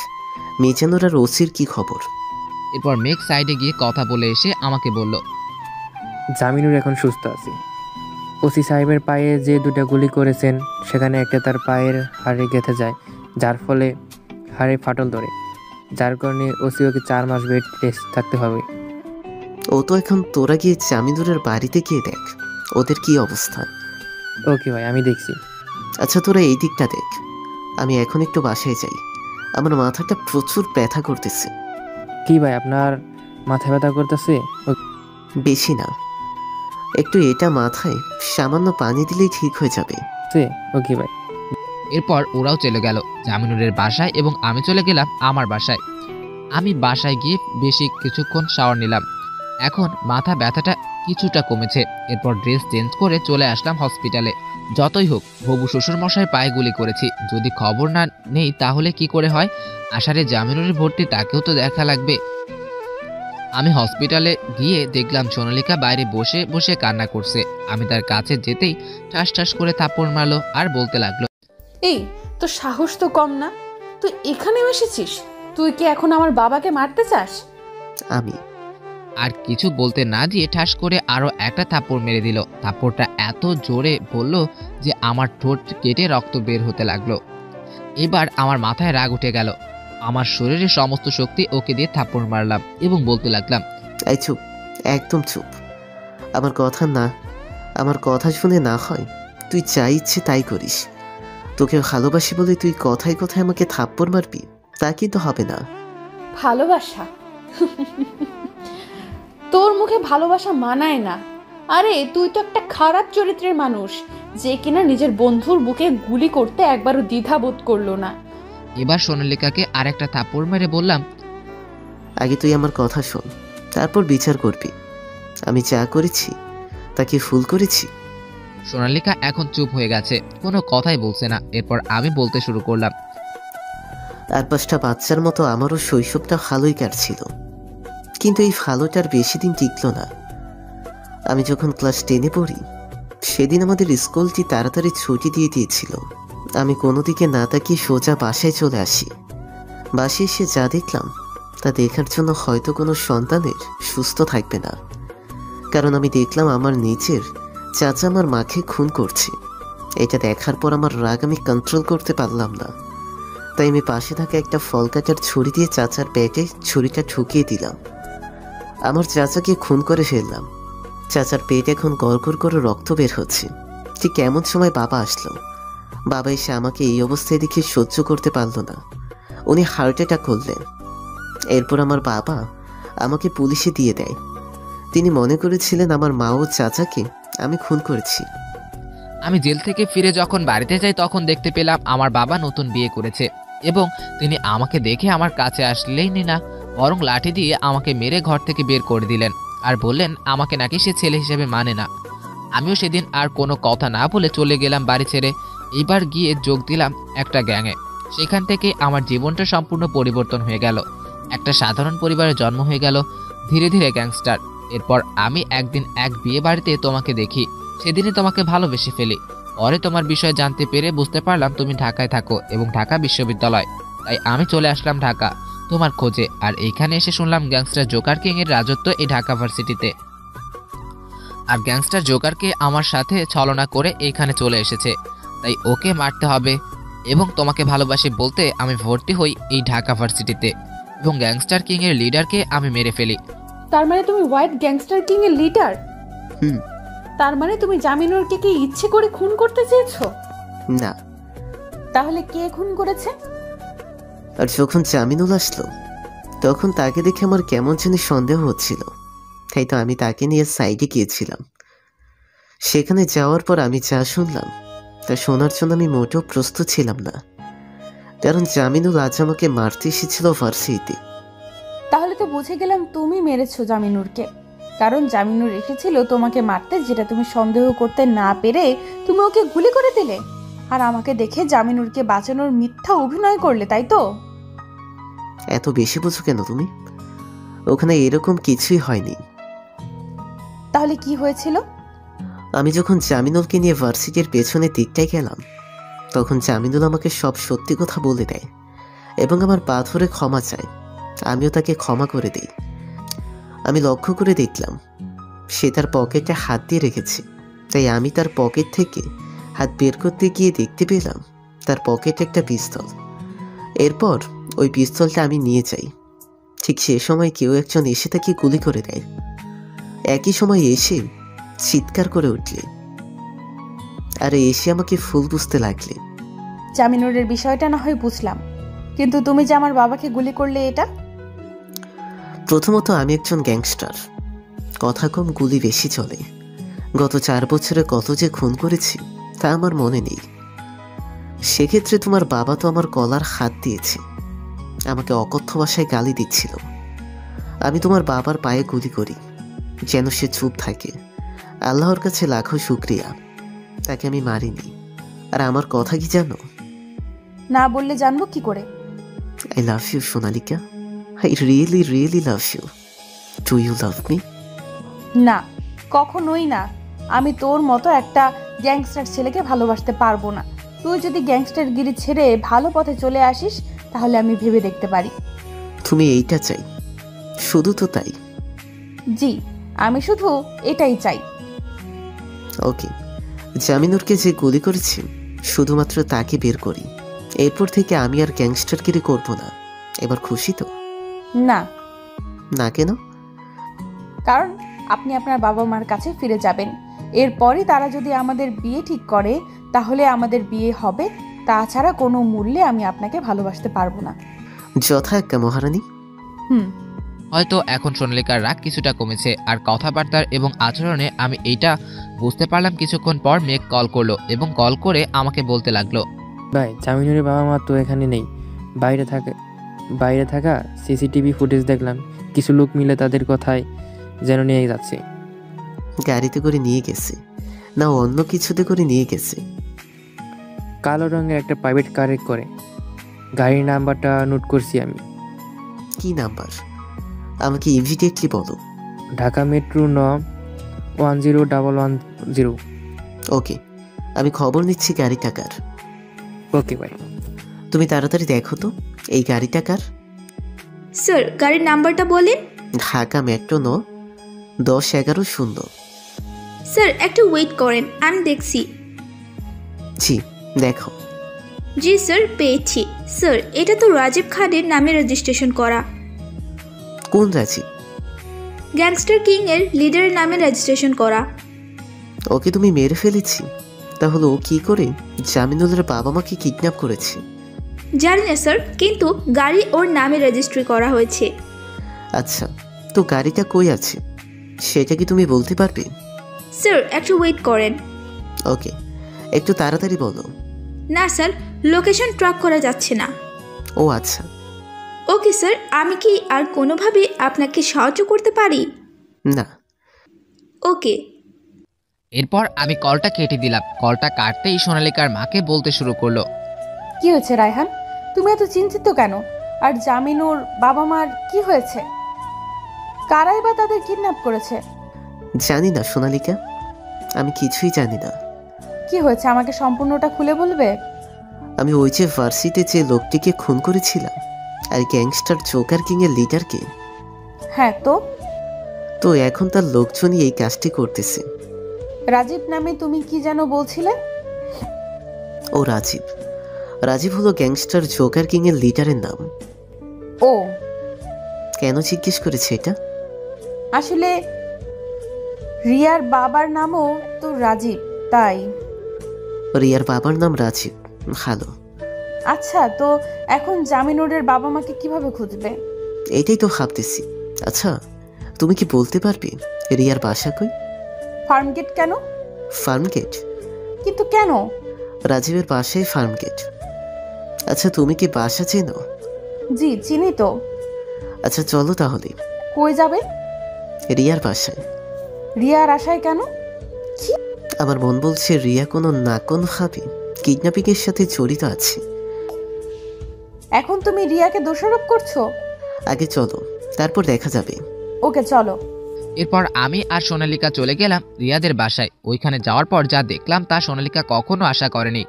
মিজানুর আর ওসির কি খবর। এরপর মেঘ সাইডে গিয়ে কথা বলে এসে আমাকে বলল, জামিনুর এখন সুস্থ আছে। ওসি সাহেবের পায়ে যে দুটো গুলি করেছেন সেখানে একটা তার পায়ের হাড়ে গেঁথে যায়, যার ফলে হাড়ে ফাটল ধরে, যার কারণে ওসি ওকে 4 মাস বেড রেস্ট থাকতে হবে। ও তো এখন তোরা গিয়ে জামিনুরের বাড়িতে গিয়ে দেখ ওদের কি অবস্থা। ওকে ভাই, আমি দেখছি। আচ্ছা, তোরা এই দিকটা দেখ, আমি এখন একটু বাসায় যাই। আমার মাথাটা প্রচুর ব্যথা করতেছে। কি ভাই, আপনার মাথা ব্যথা করতেছে? বেশি না, একটু এটা মাথায় সামান্য পানি দিলেই ঠিক হয়ে যাবে। ওকে ভাই। এরপর ওরাও চলে গেল জামিনুরের বাসায় এবং আমি চলে গেলাম আমার বাসায়। আমি বাসায় গিয়ে বেশি কিছুক্ষণ শাওয়ার নিলাম। এখন মাথা ব্যথাটা কিছুটা কমেছে। এরপর ড্রেস চেঞ্জ করে চলে আসলাম হসপিটালে। যতই হোক, হবু শ্বশুর মশাই পায়ে গুলি করেছি, যদি খবর না নেই তাহলে কি করে হয়? আষাঢ়ে জামিনুরের ভর্তি, তাকেও তো দেখা লাগবে। আমি হসপিটালে গিয়ে দেখলাম সোনালিকা বাইরে বসে বসে কান্না করছে। আমি তার কাছে যেতেই ঠাস ঠাস করে থাপ্পড় মারলো আর বলতে লাগলো, এই তোর সাহস তো কম না, তুই এখানে এসেছিস? তুই কি এখন আমার বাবাকে মারতে চাস? আমি আর কিছু বলতে না দিয়ে ঠাস করে আরো একটা থাপ্পড় মেরে দিল। থাপ্পড়টা এত জোরে বলল যে আমার ঠোঁট কেটে রক্ত বের হতে লাগলো। এবার আমার মাথায় রাগ উঠে গেল। আমার শরীরের সমস্ত শক্তি ওকে দিয়ে থাপ্পড় মারলাম এবং বলতে লাগলাম, এই চুপ, একদম চুপ। আমার কথা শুনে না হয় তুই যা ইচ্ছে তাই করিস। তোকে ভালোবাসি বলে তুই কথায় কথায় আমাকে থাপ্পড় মারবি, তা কিন্তু হবে না। ভালোবাসা? তোর মুখে ভালোবাসা মানায় না। আরে তুই তো একটা খারাপ চরিত্রের মানুষ, যে কিনা নিজের বন্ধুর বুকে গুলি করতে একবারও দ্বিধা বোধ করলো না। এবার সোনালিকাকে আরেকটা থাপ্পড় মেরে বললাম, আগে তুই আমার কথা শোন, তারপর বিচার করবি। আমি যা করেছি তা কি ভুল করেছি? সোনালিকা এখন চুপ হয়ে গেছে, কোনো কথাই বলছে না। এরপর আমি বলতে শুরু করলাম, আর 5টা বাচ্চার মতো আমারও শৈশবটা ভালোই কাটছিল, কিন্তু এই ভালোটার বেশি দিন টিকলো না। আমি যখন ক্লাস 10-এ পড়ি, সেদিন আমাদের স্কুলটি তাড়াতাড়ি ছুটি দিয়ে দিয়েছিল। আমি কোনো দিকে না তাকিয়ে সোজা বাসায় চলে আসি। বাসায় এসে যা দেখলাম তা দেখার জন্য হয়তো কোনো সন্তানের সুস্থ থাকবে না, কারণ আমি দেখলাম আমার নিজের চাচা আমার মাকে খুন করছে। এটা দেখার পর আমার রাগ আমি কন্ট্রোল করতে পারলাম না, তাই আমি পাশে থাকা একটা ফল কাটার ছুরি দিয়ে চাচার পেটে ছুরিটা ঢুকিয়ে দিলাম। আমার চাচাকে খুন করে ফেললাম। চাচার পেট এখন গড়গড় করে রক্ত বের হচ্ছে। ঠিক কেমন সময় বাবা আসলো। বাবা এসে আমাকে এই অবস্থায় দেখে সহ্য করতে পারল না, উনি হার্ট অ্যাটাক করলেন। এরপর আমার বাবা আমাকে পুলিশে দিয়ে দেয়। তিনি মনে করেছিলেন আমার মা ও চাচাকে আমি খুন করেছি। আমি জেল থেকে ফিরে যখন বাড়িতে যাই তখন দেখতে পেলাম আমার বাবা নতুন বিয়ে করেছে এবং তিনি আমাকে দেখে আমার কাছে আসলেই না, বরং লাঠি দিয়ে আমাকে মেরে ঘর থেকে বের করে দিলেন আর বললেন আমাকে নাকি সে ছেলে হিসেবে মানে না। আমিও সেদিন আর কোনো কথা না বলে চলে গেলাম বাড়ি ছেড়ে। এইবার গিয়ে যোগ দিলাম একটা গ্যাংয়ে। সেখান থেকে আমার জীবনটা সম্পূর্ণ পরিবর্তন হয়ে গেল। একটা সাধারণ পরিবারে জন্ম হয়ে গেল, ধীরে ধীরে গ্যাংস্টার। এরপর আমি একদিন এক বিয়ে বাড়িতে তোমাকে দেখি, সেদিনই তোমাকে ভালোবেসে ফেলি। পরে তোমার বিষয়ে জানতে পেরে বুঝতে পারলাম তুমি ঢাকায় থাকো এবং ঢাকা বিশ্ববিদ্যালয়। তাই আমি চলে আসলাম ঢাকা তোমার খোঁজে। আর এইখানে এসে শুনলাম গ্যাংস্টার জোকার কিং এর রাজত্ব এই ঢাকা ভার্সিটিতে। আর গ্যাংস্টার জোকারকে আমার সাথে ছলনা করে এইখানে চলে এসেছে, তাই ওকে মারতে হবে। এবং তোমাকে ভালোবাসি বলতে আমি ভর্তি হই এই ঢাকা ভার্সিটিতে এবং গ্যাংস্টার কিং এর লিডারকে আমি মেরে ফেলি। তার মানে তুমি হোয়াইট গ্যাংস্টার কিং এর লিডার? তার মানে তুমি জামিনুরকে কি ইচ্ছে করে খুন করতে চেয়েছো? না। তাহলে কে খুন করেছে? আর যখন জামিনুল আসলো তখন তাকে দেখে আমার কেমন জানি সন্দেহ হচ্ছিল, তাই তো আমি তাকে নিয়ে সাইডে গিয়েছিলাম। সেখানে যাওয়ার পর আমি যা শুনলাম তা শোনার জন্য আমি মোটেও প্রস্তুত ছিলাম না, কারণ জামিনুল আজ আমাকে মারতে এসেছিল ভার্সিটিতে। তাহলে তো বুঝে গেলাম তুমি মেরেছো জামিনুরকে, কারণ জামিনুর এসেছিল তোমাকে মারতে, যেটা তুমি সন্দেহ করতে না পেরে তুমি ওকে গুলি করে দিলে। আর আমাকে দেখে জামিনুরকে বাঁচানোর মিথ্যা অভিনয় করলে, তাই তো? এত বেশি বুঝো কেন তুমি? ওখানে এরকম কিছুই হয়নি। তাহলে কি হয়েছিল? আমি যখন জামিনুলকে নিয়ে ভার্সিটির পেছনের দিকটায় গেলাম তখন জামিনুল আমাকে সব সত্যি কথা বলে দেয় এবং আমার পা ধরে ক্ষমা চায়। আমিও তাকে ক্ষমা করে দিই। আমি লক্ষ্য করে দেখলাম সে তার পকেটে হাত দিয়ে রেখেছে, তাই আমি তার পকেট থেকে হাত বের করতে গিয়ে দেখতে পেলাম তার পকেটে একটা পিস্তল। এরপর ওই পিস্তলটা আমি নিয়ে যাই। ঠিক সে সময় কেউ একজন এসে তাকে গুলি করে দেয়। একই সময় এসে চিৎকার করে উঠলে আর এসে আমাকে ফুল বুঝতে লাগলে। জামিনুরের বিষয়টা না হয় বুঝলাম, কিন্তু তুমি যে আমার বাবাকে গুলি করলে এটা? প্রথমত আমি একজন গ্যাংস্টার, কথা কম গুলি বেশি চলে। গত 4 বছরে কত যে খুন করেছি তা আমার মনে নেই। সেক্ষেত্রে তোমার বাবা তো আমার গলার হাত দিয়েছে, আমাকে অকথ্য ভাষায় গালি দিচ্ছিল। আমি তোমার বাবার পায়ে গুলি করি যেন সে চুপ থাকে। আল্লাহর কাছে লাখো শুক্রিয়া তাকে আমি মারিনি। আর আমার কথা কি জানো? না বললে জানবো কি করে? I love you Sonalika, I really really love you. Do you love me? না, কখনোই না। আমি তোর মতো একটা গ্যাংস্টার ছেলেকে ভালোবাসতে পারবো না। তুই যদি গ্যাংস্টার গিরি ছেড়ে ভালো পথে চলে আসিস তাহলে আমি ভেবে দেখতে পারি। তুমি এইটা চাই? শুধু তো তাই? জি, আমি শুধু এটাই চাই। ওকে, জামিনুরকে যে গুলি করেছি শুধুমাত্র তাকে বের করি। এরপর থেকে আমি আর গ্যাংস্টারগিরি করব না। এবার খুশি তো? না। না কেন? কারণ আপনি আপনার বাবা মার কাছে ফিরে যাবেন। এরপরই তারা যদি আমাদের বিয়ে ঠিক করে তাহলে আমাদের বিয়ে হবে, তাছাড়া কোনো মূল্যে আমি আপনাকে ভালোবাসতে পারবো না। যথাজ্ঞা মহারানী। হয়তো এখন সোনালিকার রাগ কিছুটা কমেছে আর কথাবার্তার এবং আচরণে আমি এইটা বুঝতে পারলাম। কিছুক্ষণ পর মেঘ কল করলো এবং কল করে আমাকে বলতে লাগলো, ভাই জামিনুরের বাবা মা তো এখানে নেই, বাইরে থাকা সিসিটিভি ফুটেজ দেখলাম। কিছু লোক মিলে তাদের কথায় যেন নিয়ে যাচ্ছে। গাড়িতে করে নিয়ে গেছে না অন্য কিছুতে করে নিয়ে গেছে? কালো রঙের একটা প্রাইভেট কারে করে। গাড়ির নাম্বারটা নোট করছি আমি। কি নাম্বার? আমাকে ইমিডিয়েটলি বলো। ঢাকা মেট্রো 9101110। ওকে, আমি খবর নিচ্ছি গাড়ি টাকার। ওকে ভাই। তুমি তাড়াতাড়ি দেখো তো এই গাড়ি টাকার। স্যার গাড়ির নাম্বারটা বলেন। ঢাকা মেট্রো 9101110। স্যার একটু ওয়েট করেন, আমি দেখছি। জি দেখো। জি স্যার, পেয়েছি। স্যার এটা তো রাজীব খানের নামে রেজিস্ট্রেশন করা। কোন রাজীব? গ্যাংস্টার কিং এর লিডারের নামে রেজিস্ট্রেশন করা। ওকে তুমি মেরে ফেলেছি? তাহলে ও কি করে জামিনুলের বাবা মাকে কিডন্যাপ করেছে? জানি না স্যার, কিন্তু গাড়ি ওর নামে রেজিস্ট্রি করা হয়েছে। আচ্ছা, তো গাড়িটা কই আছে সেটা কি তুমি বলতে পারবে? স্যার একটু ওয়েট করেন। ওকে, একটু তাড়াতাড়ি বলো। না স্যার, লোকেশন ট্র্যাক করা যাচ্ছে না। ও আচ্ছা। ওকে স্যার, আমি কি আর কোনোভাবে আপনাকে সাহায্য করতে পারি? না। ওকে। এরপর আমি কলটা কেটে দিলাম। কলটা কাটতেই সোনালিকার মাকে বলতে শুরু করলো, কি হয়েছে রায়হান, তুমি এত চিন্তিত কেন? আর জামিনুর বাবা মার কি হয়েছে? কারাই বা তাদের কিডন্যাপ করেছে? জানি না সোনালিকা, আমি কিছুই জানি না। কি হয়েছে আমাকে সম্পূর্ণটা খুলে বলবে? আমি ওই যে ভার্সিতে যে লোকটিকে খুন করেছিলাম, আর গ্যাংস্টার জোকার কিং এর লিডারকে। হ্যাঁ, তো এখন তার লোকজনই এই কাজটি করতেছে। রাজীব নামে তুমি কি যেন বলছিলে? ও রাজীব। রাজীব হলো গ্যাংস্টার জোকার কিং এর লিডারের নাম। ও, কেন জিজ্ঞেস করেছে এটা? আসলে রিয়ার বাবার নামও তো রাজীব, তাই। রিয়ার বাবার নাম রাজীব, ভালো। আচ্ছা, তো এখন জামিনুরের বাবা মাকে কিভাবে খুঁজবে? এটাই তো ভাবতেছি। আচ্ছা, তুমি কি বলতে পারবে রিয়ার বাসা কই? ফার্মগেট কেন? ফার্মগেট? কিন্তু কেন? রাজীবের বাসায় ফার্মগেট। আচ্ছা, তুমি কি বাসা চেনো? জি চিনি তো। আচ্ছা চলো তাহলে। কই যাবে? রিয়ার বাসায়। রিয়ার আশায় কেন? আমার মন বলছে রিয়া কোনো না কোনো ভাবে কিডন্যাপিং এর সাথে জড়িত আছে। এখন তুমি রিয়াকে দোষারোপ করছো? আগে চলো, তারপর দেখা যাবে। ওকে চলো। এরপর আমি আর সোনালিকা চলে গেলাম রিয়াদের বাসায়। ওইখানে যাওয়ার পর যা দেখলাম তা সোনালিকা কখনো আশা করেনি।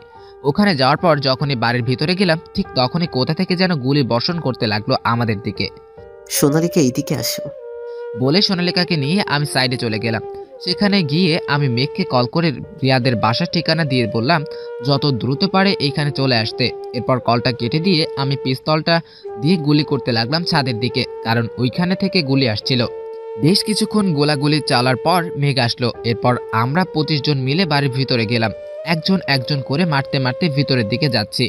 ওখানে যাওয়ার পর যখনই বাড়ির ভিতরে গেলাম, ঠিক তখনই কোথা থেকে যেন গুলি বর্ষণ করতে লাগলো আমাদের দিকে। সোনালিকা এইদিকে আসো বলে সোনালিকাকে নিয়ে আমি সাইডে চলে গেলাম। সেখানে গিয়ে আমি মেঘকে কল করে রিয়াদের বাসার ঠিকানা দিয়ে বললাম যত দ্রুত পারে এইখানে চলে আসতে। এরপর কলটা কেটে দিয়ে আমি পিস্তলটা দিয়ে গুলি করতে লাগলাম ছাদের দিকে, কারণ ওইখানে থেকে গুলি আসছিল। বেশ কিছুক্ষণ গোলাগুলি চালার পর মেঘ আসলো। এরপর আমরা 25 জন মিলে বাড়ির ভিতরে গেলাম। একজন একজন করে মারতে মারতে ভিতরের দিকে যাচ্ছি।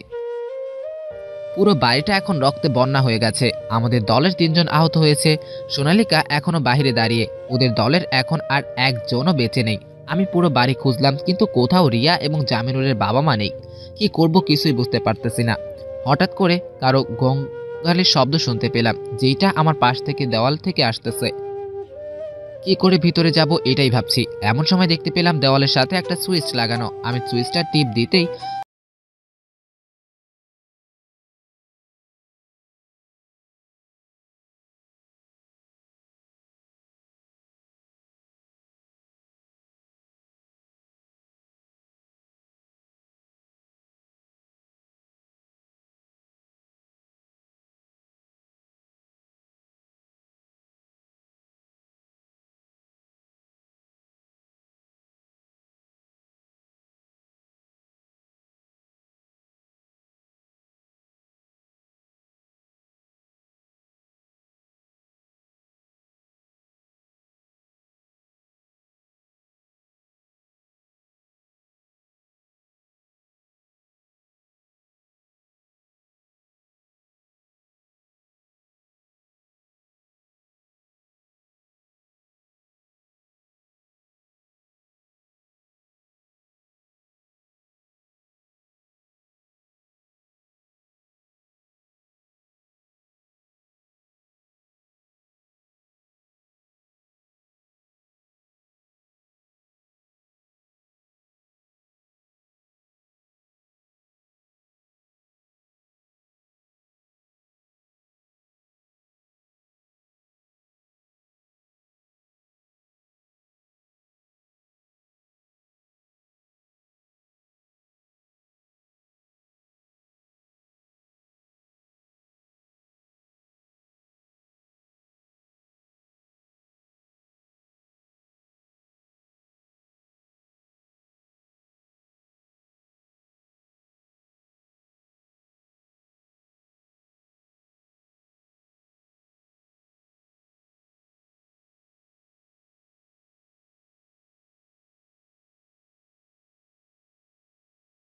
পুরো বাড়িটা এখন রক্তে বন্যা হয়ে গেছে। আমাদের দলের 3 জন আহত হয়েছে। সোনালিকা এখনো বাইরে দাঁড়িয়ে। ওদের দলের এখন আর একজনও বেঁচে নেই। আমি পুরো বাড়ি খুঁজলাম, কিন্তু কোথাও রিয়া এবং জামিনুরের বাবা মা নেই। কি করব কিছুই বুঝতে পারতেছি না। হঠাৎ করে কারো গঙ্গালের শব্দ শুনতে পেলাম, যেটা আমার পাশ থেকে দেওয়াল থেকে আসতেছে। কি করে ভিতরে যাব এটাই ভাবছি, এমন সময় দেখতে পেলাম দেওয়ালের সাথে একটা সুইচ লাগানো। আমি সুইচটা টিপ দিতেই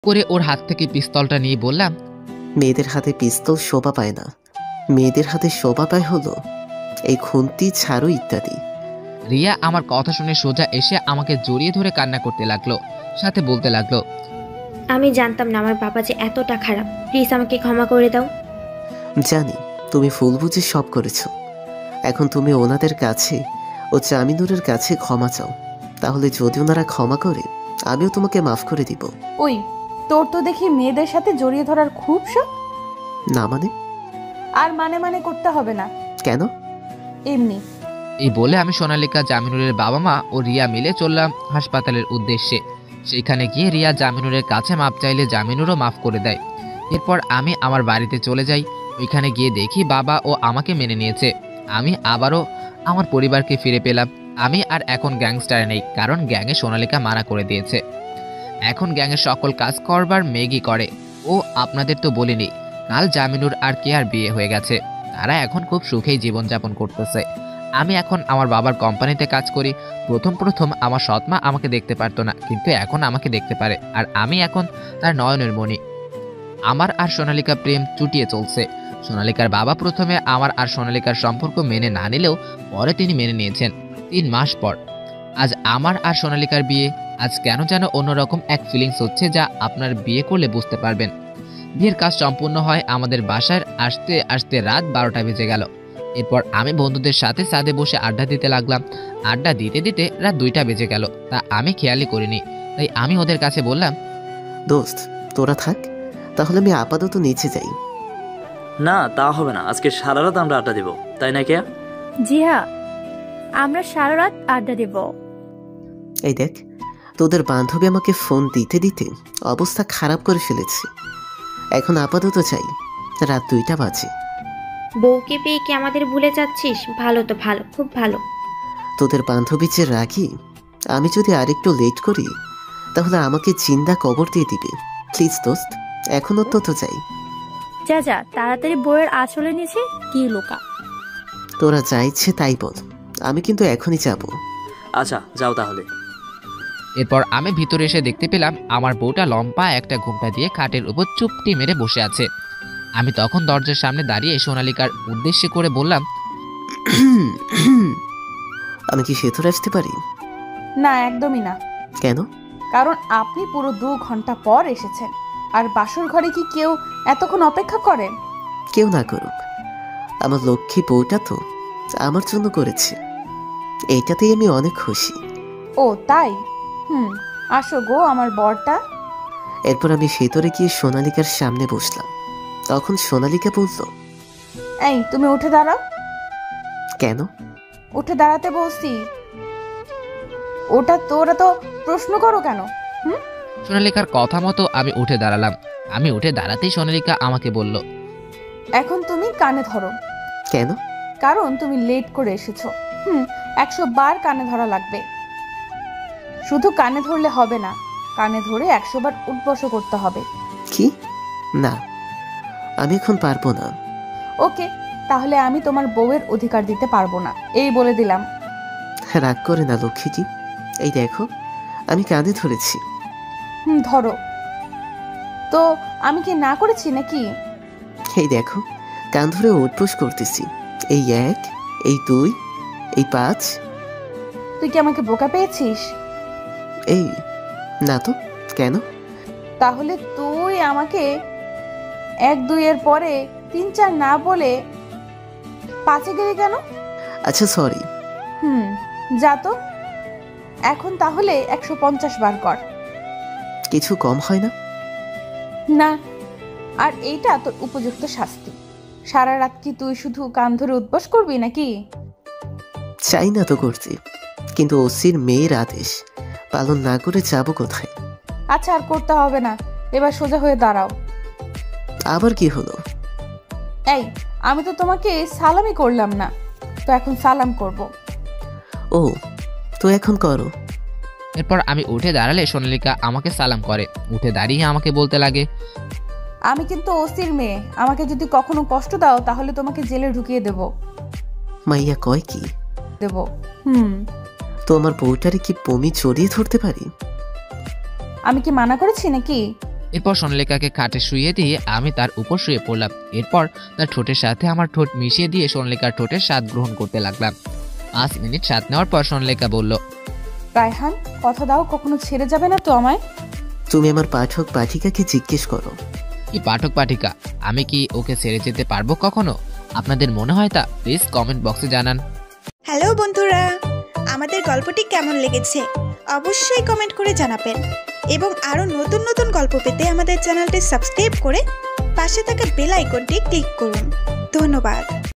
করে ওর হাত থেকে পিস্তলটা নিয়ে বললাম, মেয়েদের হাতে পিস্তল শোভা পায় না, মেয়েদের হাতে শোভা পায় হলো এই খুন্তি, ছাড়ু ইত্যাদি। রিয়া আমার কথা শুনে সোজা এসে আমাকে জড়িয়ে ধরে কান্না করতে লাগলো, সাথে বলতে লাগলো, আমি জানতাম না আমার বাবা যে এতটা খারাপ, প্লিজ আমাকে ক্ষমা করে দাও। জানি তুমি ভুল বুঝে সব করেছো, এখন তুমি ওনাদের কাছে ও জামিনুরের কাছে ক্ষমা চাও, তাহলে যদি ওনারা ক্ষমা করে আমিও তোমাকে মাফ করে দিব। ওই তোর তো দেখি মেয়েদের সাথে জড়িয়ে ধরার খুব শখ। না মানে? আর মানে করতে হবে না। কেন? এমনি। এই বলে আমি সোনালিকা, জামিনুরের বাবা মা ও রিয়া মিলে চললাম হাসপাতালের উদ্দেশ্যে। সেখানে গিয়ে রিয়া জামিনুরের কাছে মাপ চাইলে জামিনুরও মাফ করে দেয়। এরপর আমি আমার বাড়িতে চলে যাই। ওইখানে গিয়ে দেখি বাবা ও আমাকে মেনে নিয়েছে। আমি আবারও আমার পরিবারকে ফিরে পেলাম। আমি আর এখন গ্যাংস্টার নেই, কারণ গ্যাংয়ে সোনালিকা মানা করে দিয়েছে। এখন গ্যাংয়ের সকল কাজ করবার মেগি করে। ও আপনাদের তো বলিনি, কাল জামিনুর আর কেয়ার বিয়ে হয়ে গেছে। তারা এখন খুব সুখেই জীবনযাপন করতেছে। আমি এখন আমার বাবার কোম্পানিতে কাজ করি। প্রথম আমার সৎমা আমাকে দেখতে পারতো না, কিন্তু এখন আমাকে দেখতে পারে, আর আমি এখন তার নয়নের মণি। আমার আর সোনালিকা প্রেম চুটিয়ে চলছে। সোনালিকার বাবা প্রথমে আমার আর সোনালিকার সম্পর্ক মেনে না নিলেও পরে তিনি মেনে নিয়েছেন 3 মাস পর। আজ আমার আর সোনালিকার বিয়ে। আজ কেন যেন অন্যরকম এক ফিলিংস হচ্ছে, যা আপনার বিয়ে করলে বুঝতে পারবেন। বিয়ের কাজ সম্পূর্ণ হয় আমাদের বাসায় আসতে আসতে রাত 12টা বেজে গেল। এরপর আমি বন্ধুদের সাথে ছাদে বসে আড্ডা দিতে লাগলাম। আড্ডা দিতে দিতে রাত 2টা বেজে গেল, তা আমি খেয়ালই করিনি। তাই আমি ওদের কাছে বললাম, দোস্ত তোরা থাক, তাহলে আমি আপাতত নিচে যাই। না, তা হবে না, আজকে সারা রাত আমরা আড্ডা দিব, তাই না কেয়া? জি হ্যাঁ, আমরা সারা রাত আড্ডা দেব। এই দেখ, তোদের বান্ধবী আমাকে ফোন দিতে দিতে অবস্থা খারাপ করে ফেলেছে। এখন আপাতত চাই, রাত 2টা বাজে। বউকে পেয়ে কি আমাদের ভুলে যাচ্ছিস? ভালো তো ভালো, খুব ভালো। তোদের বান্ধবী যে রাগি, আমি যদি আরেকটু লেট করি তাহলে আমাকে জিন্দা কবর দিয়ে দিবে। প্লিজ দোস্ত, এখন অন্তত চাই। যা যা, তাড়াতাড়ি বইয়ের আঁচলে নিচে কি লুকা। তোরা যা ইচ্ছে তাই বল, আমি কিন্তু এখনই যাব। আচ্ছা যাও তাহলে। এরপর আমি ভিতরে এসে দেখতে পেলাম আমার বউটা লম্বা একটা ঘুমটা দিয়ে খাটের উপর চুপটি মেরে বসে আছে। আমি তখন দরজার সামনে দাঁড়িয়ে সোনালিকার উদ্দেশ্যে করে বললাম, আমি কি ভেতরে আসতে পারি? না, একদমই না। কেন? কারণ আপনি পুরো 2 ঘন্টা পর এসেছেন, আর বাসর ঘরে কি কেউ এতক্ষণ অপেক্ষা করে? কেউ না করুক, আমার লক্ষ্মী বউটা তো আমার জন্য করেছে, এইটাতেই আমি অনেক খুশি। ও তাই? আসো গো আমার বরটা। এরপর আমি ভেতরে গিয়ে সোনালিকার সামনে বসলাম। তখন সোনালিকা বলল, এই তুমি উঠে দাঁড়াও। কেন? উঠে দাঁড়াতে বলছি। ওটা তোরা তো প্রশ্ন করো কেন? সোনালিকার কথা মতো আমি উঠে দাঁড়ালাম। আমি উঠে দাঁড়াতেই সোনালিকা আমাকে বলল, এখন তুমি কানে ধরো। কেন? কারণ তুমি লেট করে এসেছো। 100 বার কানে ধরা লাগবে। শুধু কানে ধরলে হবে না, কানে ধরে 100 বার উঠবস করতে হবে। কি? না, আমি এখন পারবো না। ওকে, তাহলে আমি তোমার বউয়ের অধিকার দিতে পারবো না, এই বলে দিলাম। রাগ করে না লক্ষ্মীটি, এই দেখো আমি কাঁধে ধরেছি। ধরো তো, আমি কি না করেছি নাকি? এই দেখো কান ধরে উঠবোস করতেছি। এই 1, এই 2, এই 5। তুই কি আমাকে বোকা পেয়েছিস? এই না তো। কেন? তাহলে তুই আমাকে 1, 2 এর পরে 3, 4 না বলে 5-এ গেলি কেন? আচ্ছা সরি। যা তো, এখন তাহলে 150 বার কর। কিছু কম হয় না? না, আর এইটা তোর উপযুক্ত শাস্তি। সারা রাত কি তুই শুধু কান ধরে উঠবস করবি নাকি? চাই না তো করতে, কিন্তু ওসির মেয়ের আদেশ পালন না করে যাব কোথায়? আচ্ছা, আর করতে হবে না, এবার সোজা হয়ে দাঁড়াও। আবার কি হলো? এই, আমি তো তোমাকে সালামই করলাম না, তো এখন সালাম করব। ও, তো এখন করো। এরপর আমি উঠে দাঁড়ালে সোনালিকা আমাকে সালাম করে। উঠে দাঁড়িয়ে আমাকে বলতে লাগে, আমি কিন্তু ওসির মেয়ে, আমাকে যদি কখনো কষ্ট দাও তাহলে তোমাকে জেলে ঢুকিয়ে দেব। মাইয়া কয় কি? দেব। তো আমার বউটারে কি বমি জড়িয়ে ধরতে পারি? আমি কি মানা করেছি নাকি? এরপর সোনালিকাকে খাটে শুইয়ে দিয়ে আমি তার উপর শুয়ে পড়লাম। এরপর তার ঠোঁটের সাথে আমার ঠোঁট মিশিয়ে দিয়ে সোনালিকার ঠোঁটের স্বাদ গ্রহণ করতে লাগলাম। 5 মিনিট স্বাদ নেওয়ার পর সোনালিকা বলল, রায়হান, কথা দাও কখনো ছেড়ে যাবে না তো আমায়? তুমি আমার পাঠক পাঠিকাকে জিজ্ঞেস করো। কি পাঠক পাঠিকা? আমি কি ওকে ছেড়ে যেতে পারবো কখনো? আপনাদের মনে হয় তা প্লিজ কমেন্ট বক্সে জানান। হ্যালো বন্ধুরা, আমাদের গল্পটি কেমন লেগেছে অবশ্যই কমেন্ট করে জানাবেন এবং আরও নতুন নতুন গল্প পেতে আমাদের চ্যানেলটি সাবস্ক্রাইব করে পাশে থাকা বেল আইকনটি ক্লিক করুন। ধন্যবাদ।